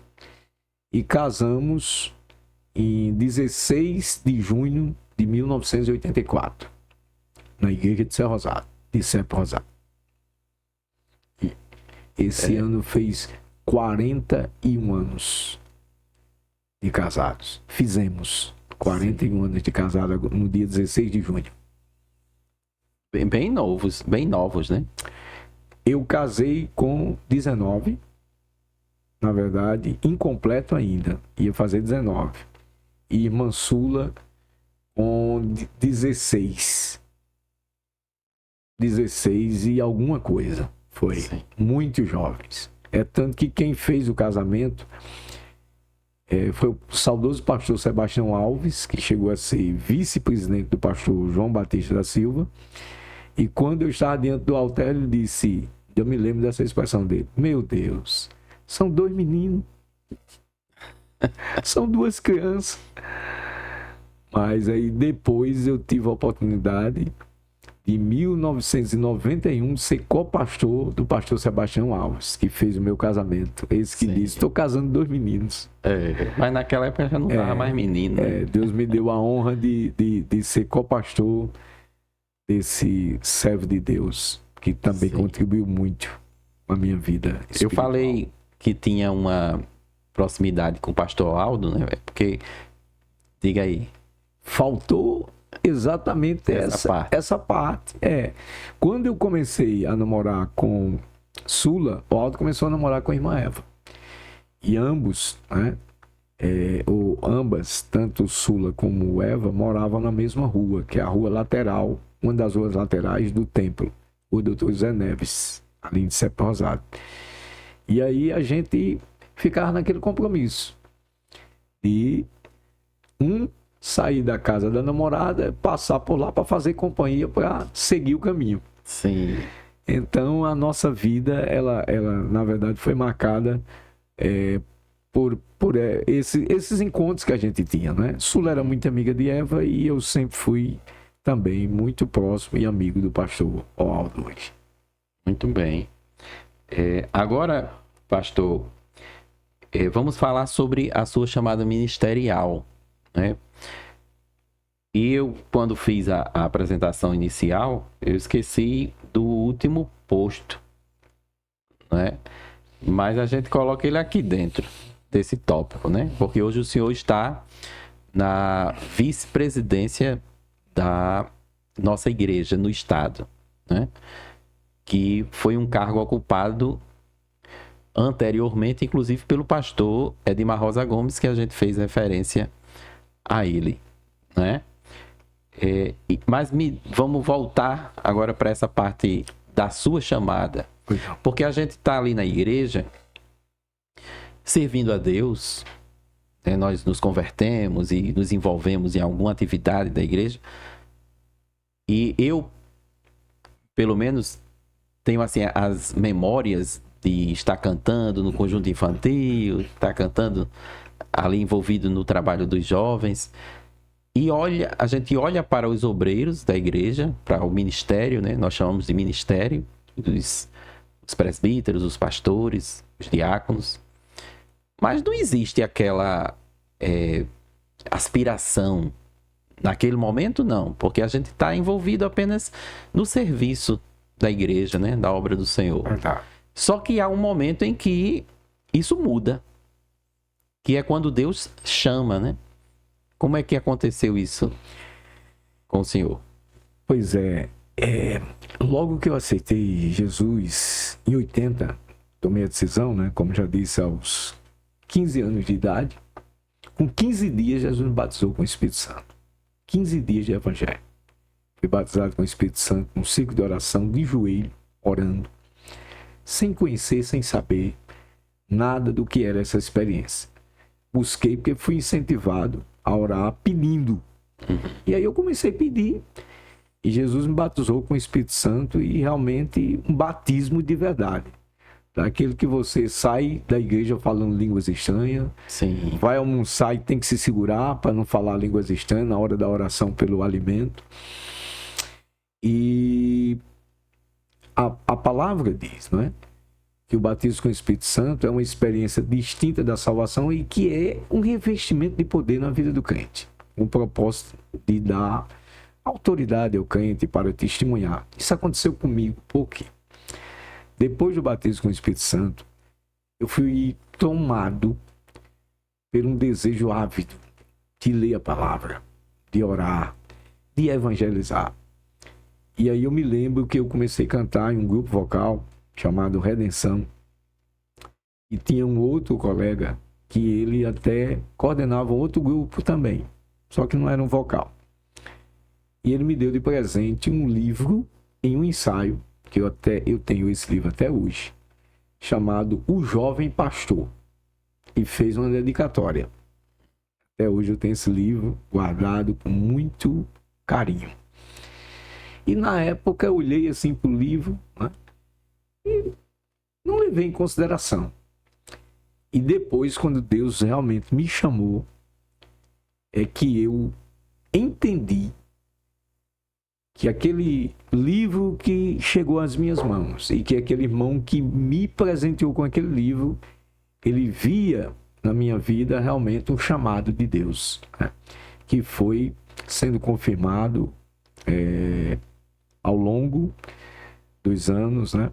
e casamos em 16 de junho de 1984, na igreja de Serra Rosada, de Serra Rosada. Esse ano fez 41 anos de casados. Fizemos 41 anos de casado no dia 16 de junho. Bem novos, né? Eu casei com 19, na verdade, incompleto ainda. Ia fazer 19. E irmã Sula com 16. 16 e alguma coisa. Foi. Sim. Muito jovens. É tanto que quem fez o casamento foi o saudoso pastor Sebastião Alves, que chegou a ser vice-presidente do pastor João Batista da Silva. E quando eu estava diante do altar, ele disse, eu me lembro dessa expressão dele, meu Deus, são 2 meninos, são 2 crianças. Mas aí depois eu tive a oportunidade de 1991 ser co-pastor do pastor Sebastião Alves, que fez o meu casamento. Esse que disse, estou casando 2 meninos. Mas naquela época já não estava mais menino. Né? Deus me deu a honra de ser co-pastor desse servo de Deus, que também contribuiu muito com a minha vida espiritual. Eu falei que tinha uma proximidade com o pastor Aldo, né? Porque, diga aí. Faltou exatamente essa parte. Quando eu comecei a namorar com Sula, o Aldo começou a namorar com a irmã Eva. E ambos, né? Ambas, tanto Sula como Eva, moravam na mesma rua, que é a rua lateral, uma das ruas laterais do templo, o Dr. Zé Neves, ali de Serra Rosada. E aí a gente ficava naquele compromisso. de sair da casa da namorada, passar por lá para fazer companhia, para seguir o caminho. Sim. Então, a nossa vida, ela na verdade, foi marcada por esses encontros que a gente tinha, né? Sula era muito amiga de Eva e eu sempre fui também muito próximo e amigo do pastor Aldo. Muito bem. Agora, pastor, vamos falar sobre a sua chamada ministerial, né? E eu, quando fiz a apresentação inicial, eu esqueci do último posto, né? Mas a gente coloca ele aqui dentro desse tópico, né? Porque hoje o senhor está na vice-presidência da nossa igreja no estado, né? Que foi um cargo ocupado anteriormente, inclusive pelo pastor Edmar Rosa Gomes, que a gente fez referência a ele, né? Mas vamos voltar agora para essa parte da sua chamada, porque a gente está ali na igreja servindo a Deus, né? Nós nos convertemos e nos envolvemos em alguma atividade da igreja, e eu, pelo menos, tenho assim as memórias de estar cantando no conjunto infantil, estar cantando ali envolvido no trabalho dos jovens. E a gente olha para os obreiros da igreja, para o ministério, né? Nós chamamos de ministério, os presbíteros, os pastores, os diáconos. Mas não existe aquela aspiração naquele momento, não, porque a gente está envolvido apenas no serviço da igreja, né? Da obra do Senhor. Só que há um momento em que isso muda, que é quando Deus chama, né? Como é que aconteceu isso com o senhor? Pois logo que eu aceitei Jesus, em 80, tomei a decisão, né? Como já disse, aos 15 anos de idade. Com 15 dias, Jesus me batizou com o Espírito Santo. 15 dias de evangelho. Fui batizado com o Espírito Santo, num ciclo de oração, de joelho, orando, sem conhecer, sem saber nada do que era essa experiência. Busquei porque fui incentivado a orar pedindo. E aí eu comecei a pedir. E Jesus me batizou com o Espírito Santo e realmente um batismo de verdade. Daquele que você sai da igreja falando línguas estranhas. Sim. Vai almoçar e tem que se segurar para não falar línguas estranhas na hora da oração pelo alimento. E a palavra diz, não é? Que o batismo com o Espírito Santo é uma experiência distinta da salvação e que é um revestimento de poder na vida do crente. Um propósito de dar autoridade ao crente para testemunhar. Isso aconteceu comigo porque depois do batismo com o Espírito Santo, eu fui tomado por um desejo ávido de ler a palavra, de orar, de evangelizar. E aí eu me lembro que eu comecei a cantar em um grupo vocal chamado Redenção. E tinha um outro colega que ele até coordenava outro grupo também, só que não era um vocal. E ele me deu de presente um livro em um ensaio, que eu tenho esse livro até hoje, chamado O Jovem Pastor, e fez uma dedicatória. Até hoje eu tenho esse livro guardado com muito carinho. E na época eu olhei assim para o livro, né? E não levei em consideração. E depois, quando Deus realmente me chamou, é que eu entendi que aquele livro que chegou às minhas mãos e que aquele irmão que me presenteou com aquele livro, ele via na minha vida realmente um chamado de Deus, né? Que foi sendo confirmado ao longo dos anos, né?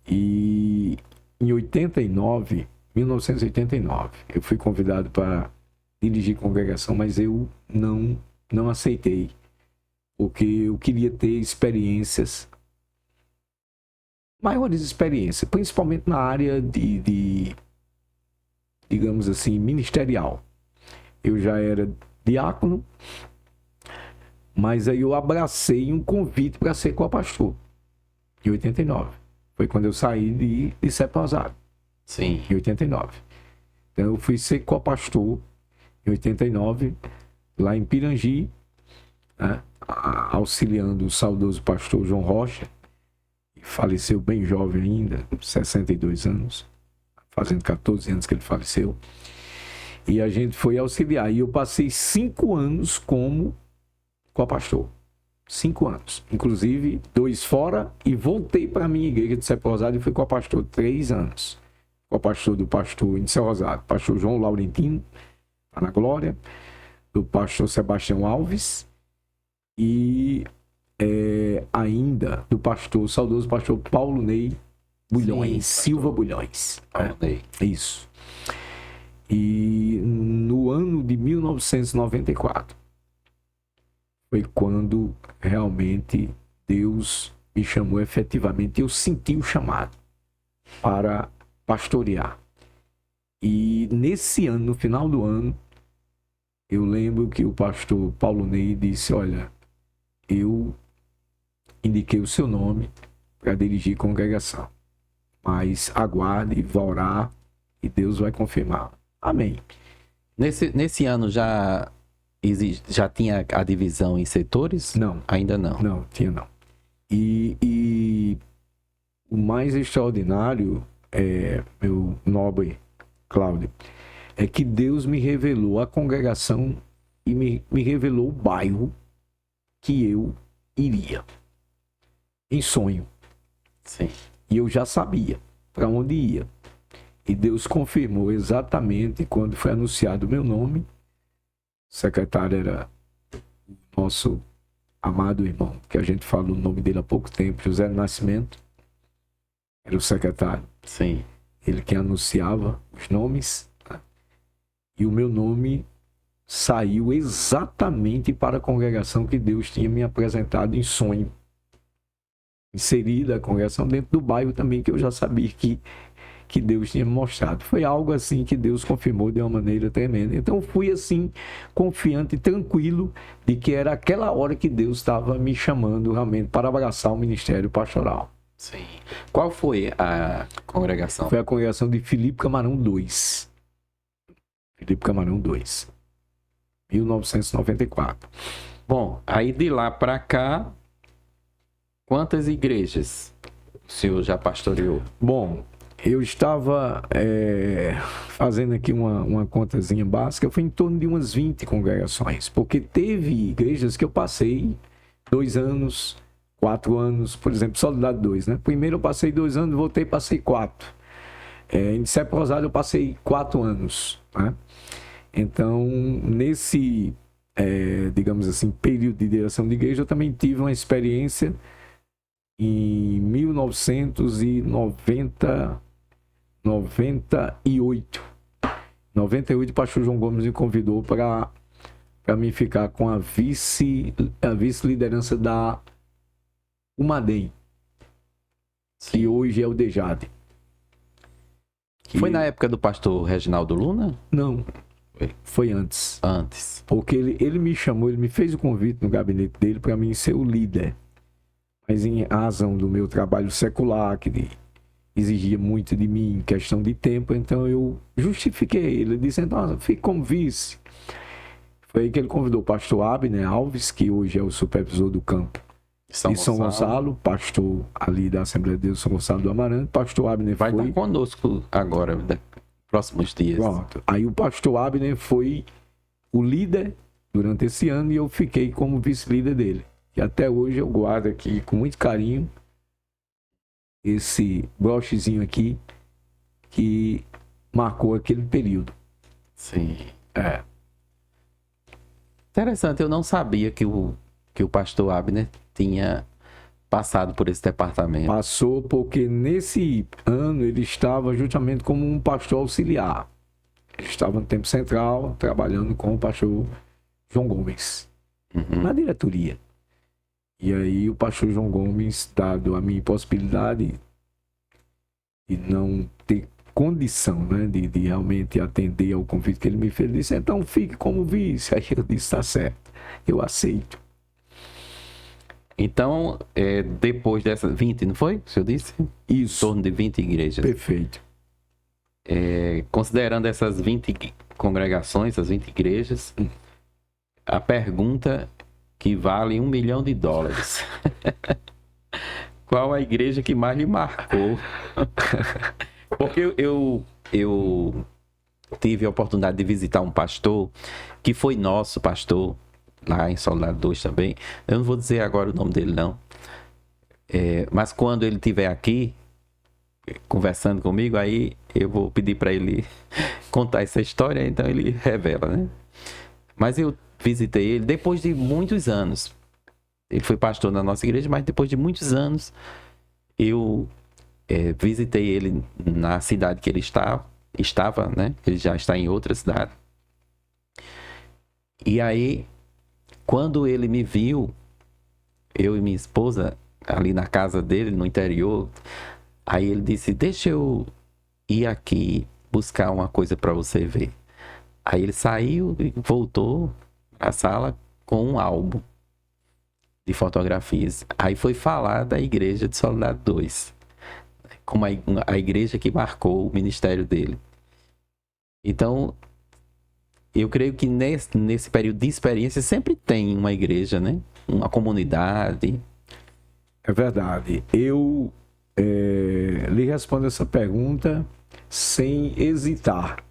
E em 1989, eu fui convidado para dirigir congregação, mas eu não aceitei, porque eu queria ter maiores experiências, principalmente na área de digamos assim, ministerial. Eu já era diácono, mas aí eu abracei um convite para ser co-pastor, em 89. Foi quando eu saí de ser pausado. Sim. Em 89. Então eu fui ser co-pastor em 89, lá em Pirangi, né, auxiliando o saudoso pastor João Rocha, que faleceu bem jovem ainda, 62 anos, fazendo 14 anos que ele faleceu. E a gente foi auxiliar. E eu passei 5 anos como co-pastor. 5 anos. Inclusive, 2 fora, e voltei para a minha igreja de Cepé Rosado e fui co-pastor 3 anos. Co-pastor do pastor em Cepé Rosado, pastor João Laurentino, tá na glória, do pastor Sebastião Alves e ainda do pastor, saudoso pastor Paulo Ney Bulhões, Sim, Silva Bulhões. Paulo Ney. Isso. E no ano de 1994 foi quando realmente Deus me chamou efetivamente. Eu senti o chamado para pastorear. E nesse ano, no final do ano, eu lembro que o pastor Paulo Ney disse: olha, eu indiquei o seu nome para dirigir congregação, mas aguarde, vá orar e Deus vai confirmar. Amém. Nesse ano já tinha a divisão em setores? Não. Ainda não. Não, tinha não. E o mais extraordinário, meu nobre Cláudio, é que Deus me revelou a congregação e me revelou o bairro que eu iria. Em sonho. Sim. E eu já sabia para onde ia. E Deus confirmou exatamente quando foi anunciado o meu nome. O secretário era o nosso amado irmão, que a gente falou o nome dele há pouco tempo, José Nascimento. Era o secretário. Sim. Ele que anunciava os nomes. Né? E o meu nome saiu exatamente para a congregação que Deus tinha me apresentado em sonho. Inserida a congregação dentro do bairro também, que eu já sabia que Deus tinha me mostrado. Foi algo assim que Deus confirmou de uma maneira tremenda. Então fui assim, confiante e tranquilo de que era aquela hora que Deus estava me chamando realmente para abraçar o ministério pastoral. Sim. Qual foi a congregação? Foi a congregação de Filipe Camarão 2. Filipe Camarão 2. 1994. Bom, aí de lá para cá, quantas igrejas o senhor já pastoreou? Bom, eu estava fazendo aqui uma contazinha básica, foi em torno de umas 20 congregações, porque teve igrejas que eu passei 2 anos, 4 anos, por exemplo, Soledade 2, né? Primeiro eu passei 2 anos, voltei, passei 4. Em Cepé Rosado eu passei 4 anos, né? Então, nesse, digamos assim, período de direção de igreja, eu também tive uma experiência em 1998. 98, o pastor João Gomes me convidou para mim ficar com a vice-liderança da Umadem, que hoje é o DEJAD. Foi na época do pastor Reginaldo Luna? Não, foi antes. Antes. Porque ele me chamou, ele me fez o convite no gabinete dele para mim ser o líder. Mas em razão do meu trabalho secular, que exigia muito de mim em questão de tempo, então eu justifiquei ele, dizendo: nossa, fique como vice. Foi aí que ele convidou o pastor Abner Alves, que hoje é o supervisor do campo de São Gonçalo, pastor ali da Assembleia de Deus São Gonçalo do Amarante. Pastor Abner vai estar conosco agora, próximos dias. Pronto. Aí o pastor Abner foi o líder durante esse ano e eu fiquei como vice-líder dele. E até hoje eu guardo aqui com muito carinho esse brochezinho aqui que marcou aquele período. Sim. Interessante, eu não sabia que o pastor Abner tinha passado por esse departamento. Passou porque nesse ano ele estava justamente como um pastor auxiliar. Ele estava no tempo central, trabalhando com o pastor João Gomes, na diretoria. E aí o pastor João Gomes, dado a minha impossibilidade de não ter condição, né, de realmente atender ao convite que ele me fez, ele disse: então fique como vice. Aí eu disse: tá certo, eu aceito. Então, depois dessas 20, não foi? O senhor disse? Isso. Em torno de 20 igrejas. Perfeito. Considerando essas 20 congregações, as 20 igrejas, a pergunta que vale $1 milhão. Qual a igreja que mais lhe marcou? Porque eu tive a oportunidade de visitar um pastor, que foi nosso pastor, lá em Soledade 2 também. Eu não vou dizer agora o nome dele, não. Mas quando ele estiver aqui, conversando comigo, aí eu vou pedir para ele contar essa história, então ele revela, né? Mas eu visitei ele depois de muitos anos. Ele foi pastor na nossa igreja, mas depois de muitos anos eu visitei ele na cidade que ele estava, né? Ele já está em outra cidade. E aí, quando ele me viu, eu e minha esposa, ali na casa dele, no interior, aí ele disse, deixa eu ir aqui buscar uma coisa para você ver. Aí ele saiu e voltou à sala com um álbum de fotografias. Aí foi falar da igreja de Soledade 2, como a igreja que marcou o ministério dele. Então, eu creio que nesse período de experiência sempre tem uma igreja, né? Uma comunidade. É verdade. Eu lhe respondo essa pergunta sem hesitar.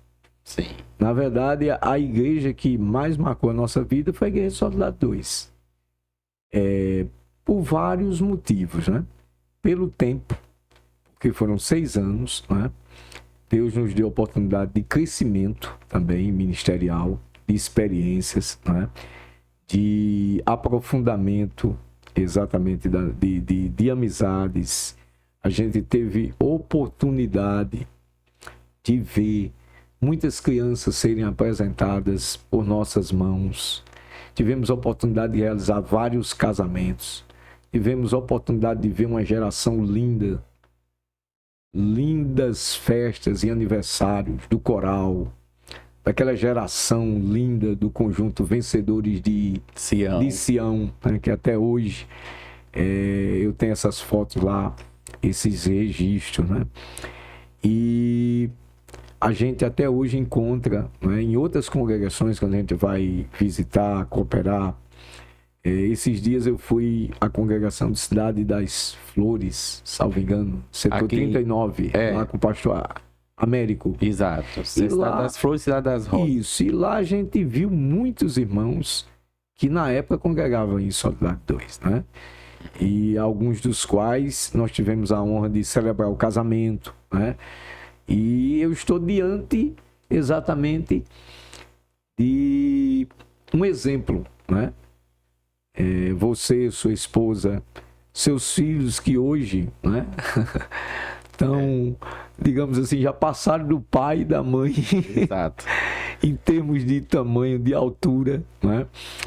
Sim. Na verdade, a igreja que mais marcou a nossa vida foi a Igreja de Soledade 2. Por vários motivos, né? Pelo tempo, porque foram 6 anos, né? Deus nos deu a oportunidade de crescimento também ministerial, de experiências, né? De aprofundamento, exatamente, de amizades. A gente teve oportunidade de ver muitas crianças serem apresentadas por nossas mãos. Tivemos a oportunidade de realizar vários casamentos. Tivemos a oportunidade de ver uma geração linda. Lindas festas e aniversários do coral. Daquela geração linda do conjunto Vencedores de Sião, né, que até hoje eu tenho essas fotos lá, esses registros, né? E a gente até hoje encontra, né, em outras congregações, quando a gente vai visitar, cooperar. Esses dias eu fui à congregação de Cidade das Flores, salvo engano, setor aqui, 39, lá com o pastor Américo. Exato. Cidade das Flores, Cidade das Rosas. Isso, e lá a gente viu muitos irmãos que na época congregavam em Soledade 2, né? E alguns dos quais nós tivemos a honra de celebrar o casamento, né? E eu estou diante exatamente de um exemplo, né? Você, sua esposa, seus filhos que hoje, né? Então, digamos assim, já passaram do pai e da mãe. Exato. Em termos de tamanho, de altura, né?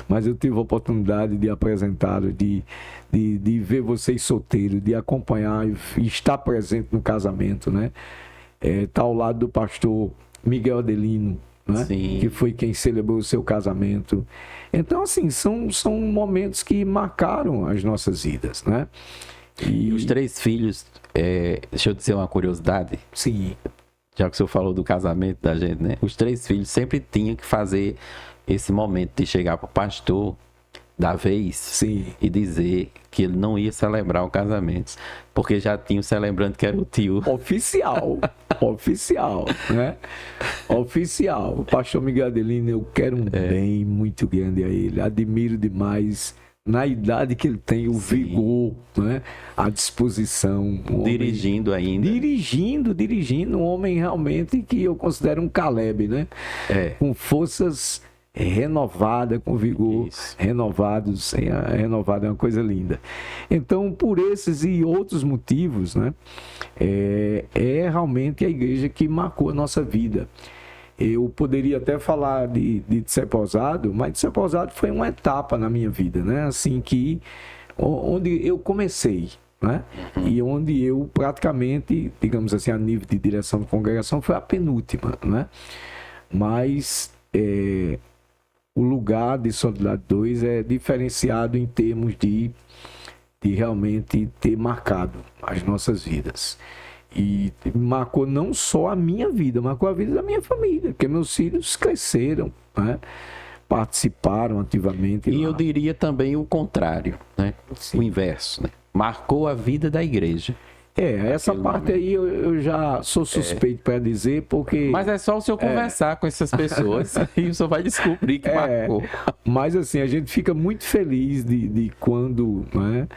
Mas eu tive a oportunidade de apresentá-lo, de ver vocês solteiros, de acompanhar e estar presente no casamento, né? Tá ao lado do pastor Miguel Adelino, né? Que foi quem celebrou o seu casamento. Então, assim, são momentos que marcaram as nossas vidas, né? E os 3 filhos, deixa eu dizer uma curiosidade. Sim. Já que o senhor falou do casamento da gente, né? Os 3 filhos sempre tinham que fazer esse momento de chegar para o pastor da vez. Sim. E dizer que ele não ia celebrar o casamento, porque já tinham celebrando que era o tio. Oficial, né? Oficial. O pastor Miguel Adelino, eu quero um bem muito grande a ele, admiro demais. Na idade que ele tem, o vigor, né? A disposição. Dirigindo ainda. Dirigindo. Um homem realmente que eu considero um Caleb, né? Com forças renovadas, com vigor renovados. Renovado é uma coisa linda. Então, por esses e outros motivos, né? É realmente a igreja que marcou a nossa vida. Eu poderia até falar de discipulado, mas discipulado foi uma etapa na minha vida, né? Assim onde eu comecei, né? E onde eu praticamente, digamos assim, a nível de direção de congregação, foi a penúltima, né? Mas o lugar de Soledade 2 é diferenciado em termos de realmente ter marcado as nossas vidas. E marcou não só a minha vida, marcou a vida da minha família, porque meus filhos cresceram, né? Participaram ativamente. E lá. eu diria também o contrário, né? Sim. O inverso, né? Marcou a vida da igreja. Essa Naquele parte momento. aí eu já sou suspeito para dizer, porque... Mas é só o senhor conversar com essas pessoas e o senhor vai descobrir que marcou. Mas assim, a gente fica muito feliz de quando, né,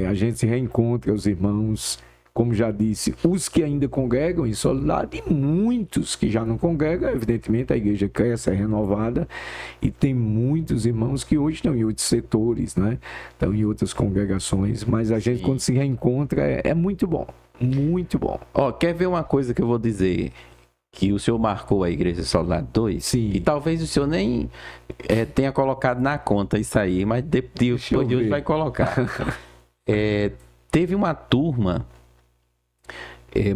a gente se reencontra, os irmãos, como já disse, os que ainda congregam em solidariedade, e muitos que já não congregam, evidentemente a igreja cresce, é renovada, e tem muitos irmãos que hoje estão em outros setores, né, estão em outras congregações, mas a gente quando se reencontra é muito bom, muito bom. Ó, quer ver uma coisa que eu vou dizer? Que o senhor marcou a Igreja Soldado 2? Sim. E talvez o senhor nem tenha colocado na conta isso aí, mas depois de hoje vai colocar. Teve uma turma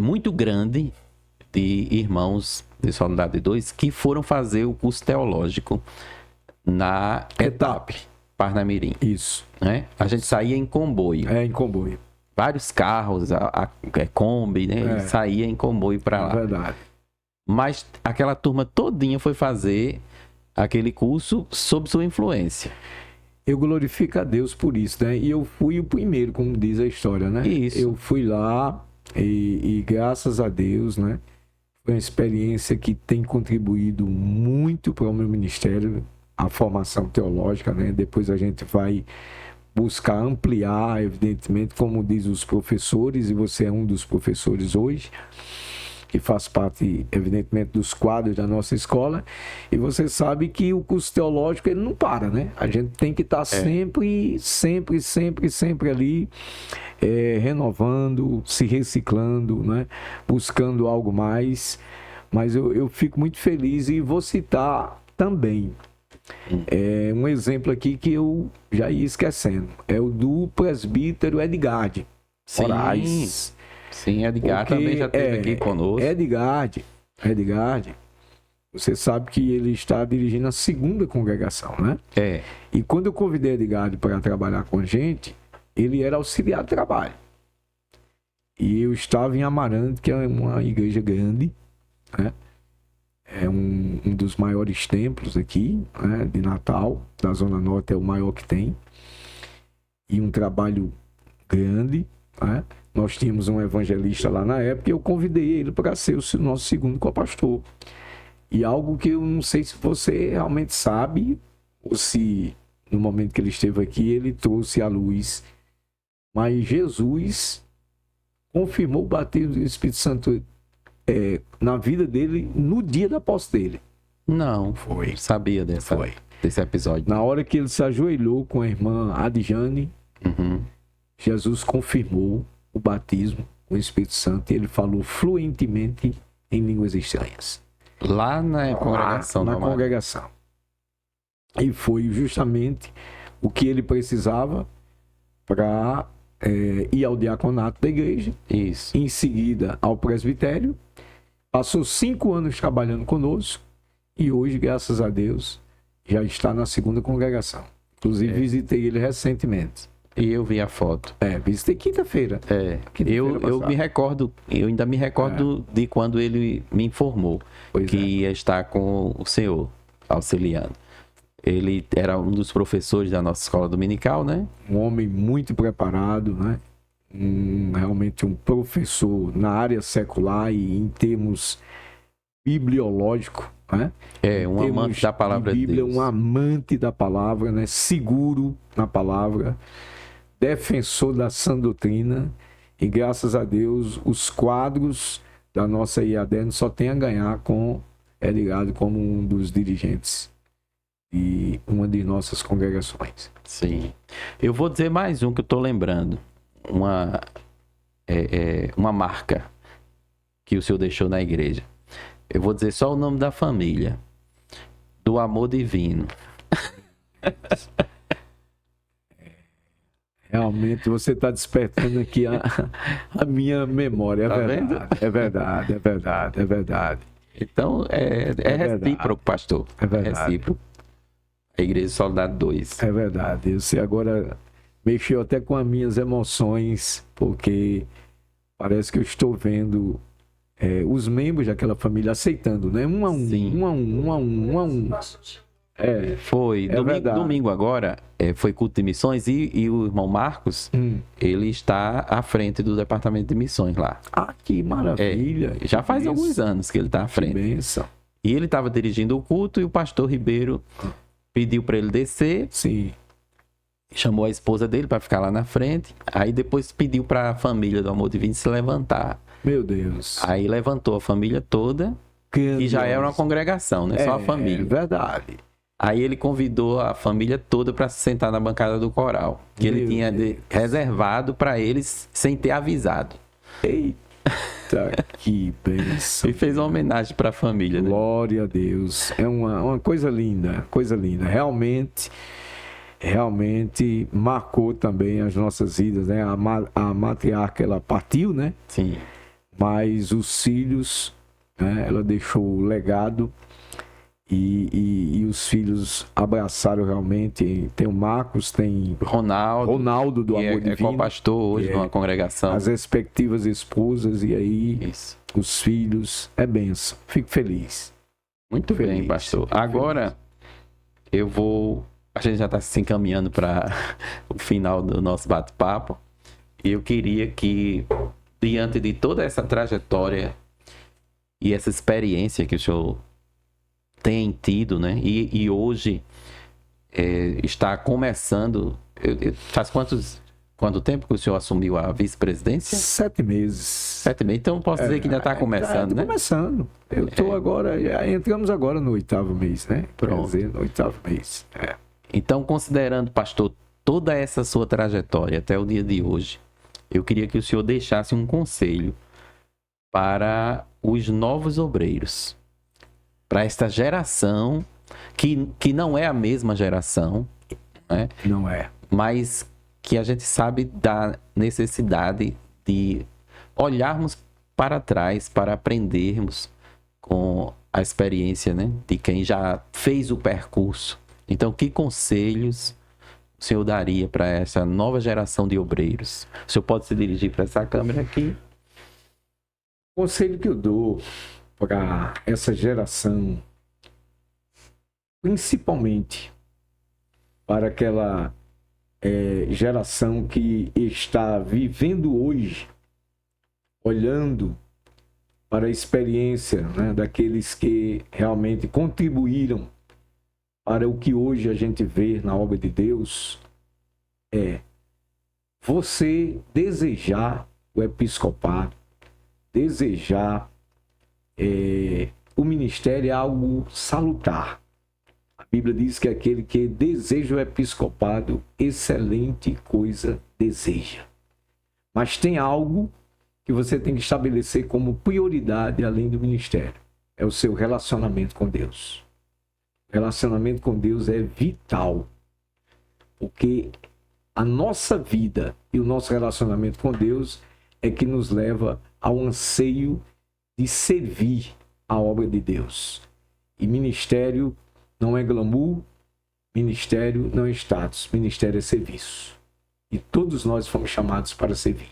muito grande de irmãos de Soldado 2 que foram fazer o curso teológico na ETAP, Parnamirim. Isso. Né? A gente saía em comboio. Em comboio. Vários carros, a Kombi, né? E saía em comboio para lá. É verdade. Mas aquela turma todinha foi fazer aquele curso sob sua influência. Eu glorifico a Deus por isso, né? E eu fui o primeiro, como diz a história, né? Isso. Eu fui lá e graças a Deus, né? Foi uma experiência que tem contribuído muito para o meu ministério, a formação teológica, né? Depois a gente vai buscar ampliar, evidentemente, como diz os professores, e você é um dos professores hoje, que faz parte, evidentemente, dos quadros da nossa escola, e você sabe que o curso teológico, ele não para, né? A gente tem que estar sempre ali, renovando, se reciclando, né? Buscando algo mais, mas eu fico muito feliz e vou citar também um exemplo aqui que eu já ia esquecendo, é o do presbítero Edgard Moraes. Sim, Edgar também já esteve aqui conosco. Edgard, você sabe que ele está dirigindo a segunda congregação, né? E quando eu convidei Edgard para trabalhar com a gente, ele era auxiliar de trabalho. E eu estava em Amarante, que é uma igreja grande, né? É um dos maiores templos aqui, né, de Natal, da Zona Norte é o maior que tem. E um trabalho grande, né? Nós tínhamos um evangelista lá na época e eu convidei ele para ser o nosso segundo copastor. E algo que eu não sei se você realmente sabe, ou se no momento que ele esteve aqui ele trouxe à luz, mas Jesus confirmou o batismo do Espírito Santo na vida dele no dia da posse dele. Não, Foi. Sabia desse episódio. Na hora que ele se ajoelhou com a irmã Adjane, Jesus confirmou o batismo com o Espírito Santo e ele falou fluentemente em línguas estranhas. Lá na congregação. Na congregação. E foi justamente o que ele precisava para ir ao diaconato da igreja. Isso. Em seguida ao presbitério. Passou 5 anos trabalhando conosco e hoje, graças a Deus, já está na segunda congregação. Inclusive, visitei ele recentemente. E eu vi a foto. Visitei quinta-feira. Eu me recordo, eu ainda me recordo de quando ele me informou que ia estar com o senhor auxiliando. Ele era um dos professores da nossa escola dominical, né? Um homem muito preparado, né? Realmente um professor na área secular e em termos bibliológicos, né? Um amante da palavra de Deus. Um amante da palavra, né? Seguro na palavra, defensor da sã doutrina, e graças a Deus os quadros da nossa IADN só tem a ganhar com Edgard como um dos dirigentes de uma de nossas congregações. Sim. Eu vou dizer mais um que eu estou lembrando. Uma marca que o senhor deixou na igreja. Eu vou dizer só o nome da família. Do Amor Divino. Realmente você está despertando aqui a minha memória. É verdade. Então, é recíproco, pastor. É verdade. Recíproco. A Igreja Soldado 2. É verdade. Você agora mexeu até com as minhas emoções, porque parece que eu estou vendo os membros daquela família aceitando, né? Um a um, Sim. um a um, um a um, um a um. Foi. verdade. Domingo agora foi culto de missões e o irmão Marcos, ele está à frente do departamento de missões lá. Ah, que maravilha. Já faz alguns anos que ele está à Que frente. bênção. E ele estava dirigindo o culto e o pastor Ribeiro pediu para ele descer, Sim. chamou a esposa dele para ficar lá na frente, aí depois pediu para a família do Amor Divino se levantar. Meu Deus. Aí levantou a família toda, e já era uma congregação, né? Só a família. É verdade. Aí ele convidou a família toda para se sentar na bancada do coral, que ele Meu tinha Deus. reservado para eles sem ter avisado. Eita, que bênção. E fez uma homenagem para a família, né? Glória a Deus. É uma coisa linda, coisa linda. Realmente marcou também as nossas vidas, né? A matriarca, ela partiu, né? Sim. Mas os filhos, né? Ela deixou o legado e os filhos abraçaram realmente. Tem o Marcos, tem Ronaldo do que Amor é Divino, co-pastor hoje numa congregação. as respectivas esposas e aí Isso. os filhos. É benção. Fico feliz. Muito bem, Feliz, pastor. fico Agora, a gente já está se encaminhando para o final do nosso bate-papo. E eu queria que, diante de toda essa trajetória e essa experiência que o senhor tem tido, né? E hoje está começando. Faz quanto tempo que o senhor assumiu a vice-presidência? 7 meses. 7 meses. Então posso dizer que ainda está começando, né? Começando. Eu estou agora, entramos agora no 8º mês, né? Pronto. Quer dizer, no 8º mês. Então, considerando, pastor, toda essa sua trajetória até o dia de hoje, eu queria que o senhor deixasse um conselho para os novos obreiros, para esta geração que não é a mesma geração, né? Não é. Mas que a gente sabe da necessidade de olharmos para trás, para aprendermos com a experiência, né, de quem já fez o percurso. Então, que conselhos o senhor daria para essa nova geração de obreiros? O senhor pode se dirigir para essa câmera aqui? O conselho que eu dou para essa geração, principalmente para aquela geração que está vivendo hoje, olhando para a experiência, né, daqueles que realmente contribuíram para o que hoje a gente vê na obra de Deus, você desejar o episcopado, desejar o ministério é algo salutar. A Bíblia diz que aquele que deseja o episcopado, excelente coisa deseja. Mas tem algo que você tem que estabelecer como prioridade além do ministério. É o seu relacionamento com Deus. O relacionamento com Deus é vital. Porque a nossa vida e o nosso relacionamento com Deus é que nos leva ao anseio de servir a obra de Deus. E ministério não é glamour, ministério não é status, ministério é serviço. E todos nós fomos chamados para servir.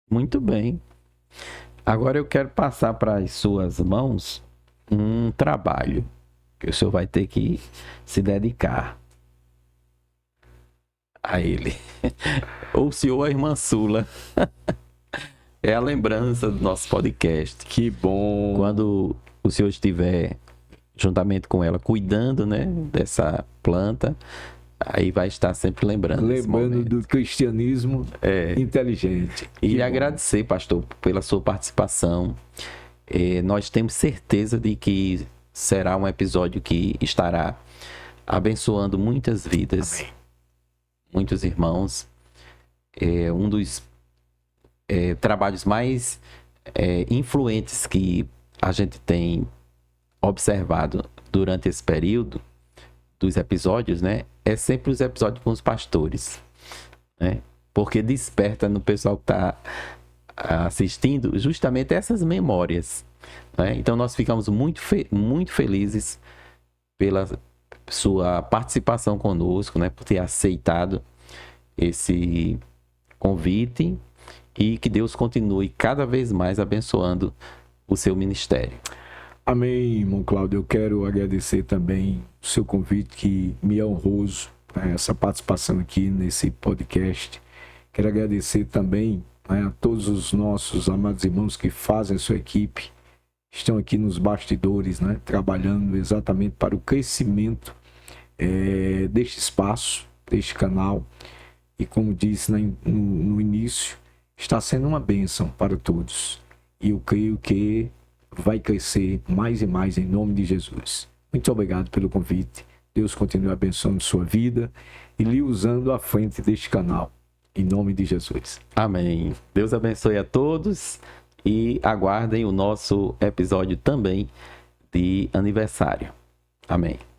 Muito bem. Agora eu quero passar para as suas mãos um trabalho que o senhor vai ter que se dedicar a ele. Ou o senhor ou a irmã Sula. É a lembrança do nosso podcast. Que bom! Quando o senhor estiver juntamente com ela cuidando, né, dessa planta, aí vai estar sempre lembrando. Lembrando do cristianismo inteligente. E lhe agradecer, pastor, pela sua participação. Nós temos certeza de que será um episódio que estará abençoando muitas vidas. Amém. Muitos irmãos. Um dos trabalhos mais influentes que a gente tem observado durante esse período dos episódios, né, é sempre os episódios com os pastores, né, porque desperta no pessoal que está assistindo justamente essas memórias, né? Então nós ficamos muito felizes pela sua participação conosco, né, por ter aceitado esse convite e que Deus continue cada vez mais abençoando o seu ministério. Amém, irmão Cláudio. Eu quero agradecer também o seu convite, que me é honroso, né, essa participação aqui nesse podcast. Quero agradecer também, né, a todos os nossos amados irmãos que fazem a sua equipe, estão aqui nos bastidores, né, trabalhando exatamente para o crescimento deste espaço, deste canal. E como disse no início, está sendo uma bênção para todos. E eu creio que vai crescer mais e mais em nome de Jesus. Muito obrigado pelo convite. Deus continue abençoando sua vida e lhe usando à frente deste canal. Em nome de Jesus. Amém. Deus abençoe a todos e aguardem o nosso episódio também de aniversário. Amém.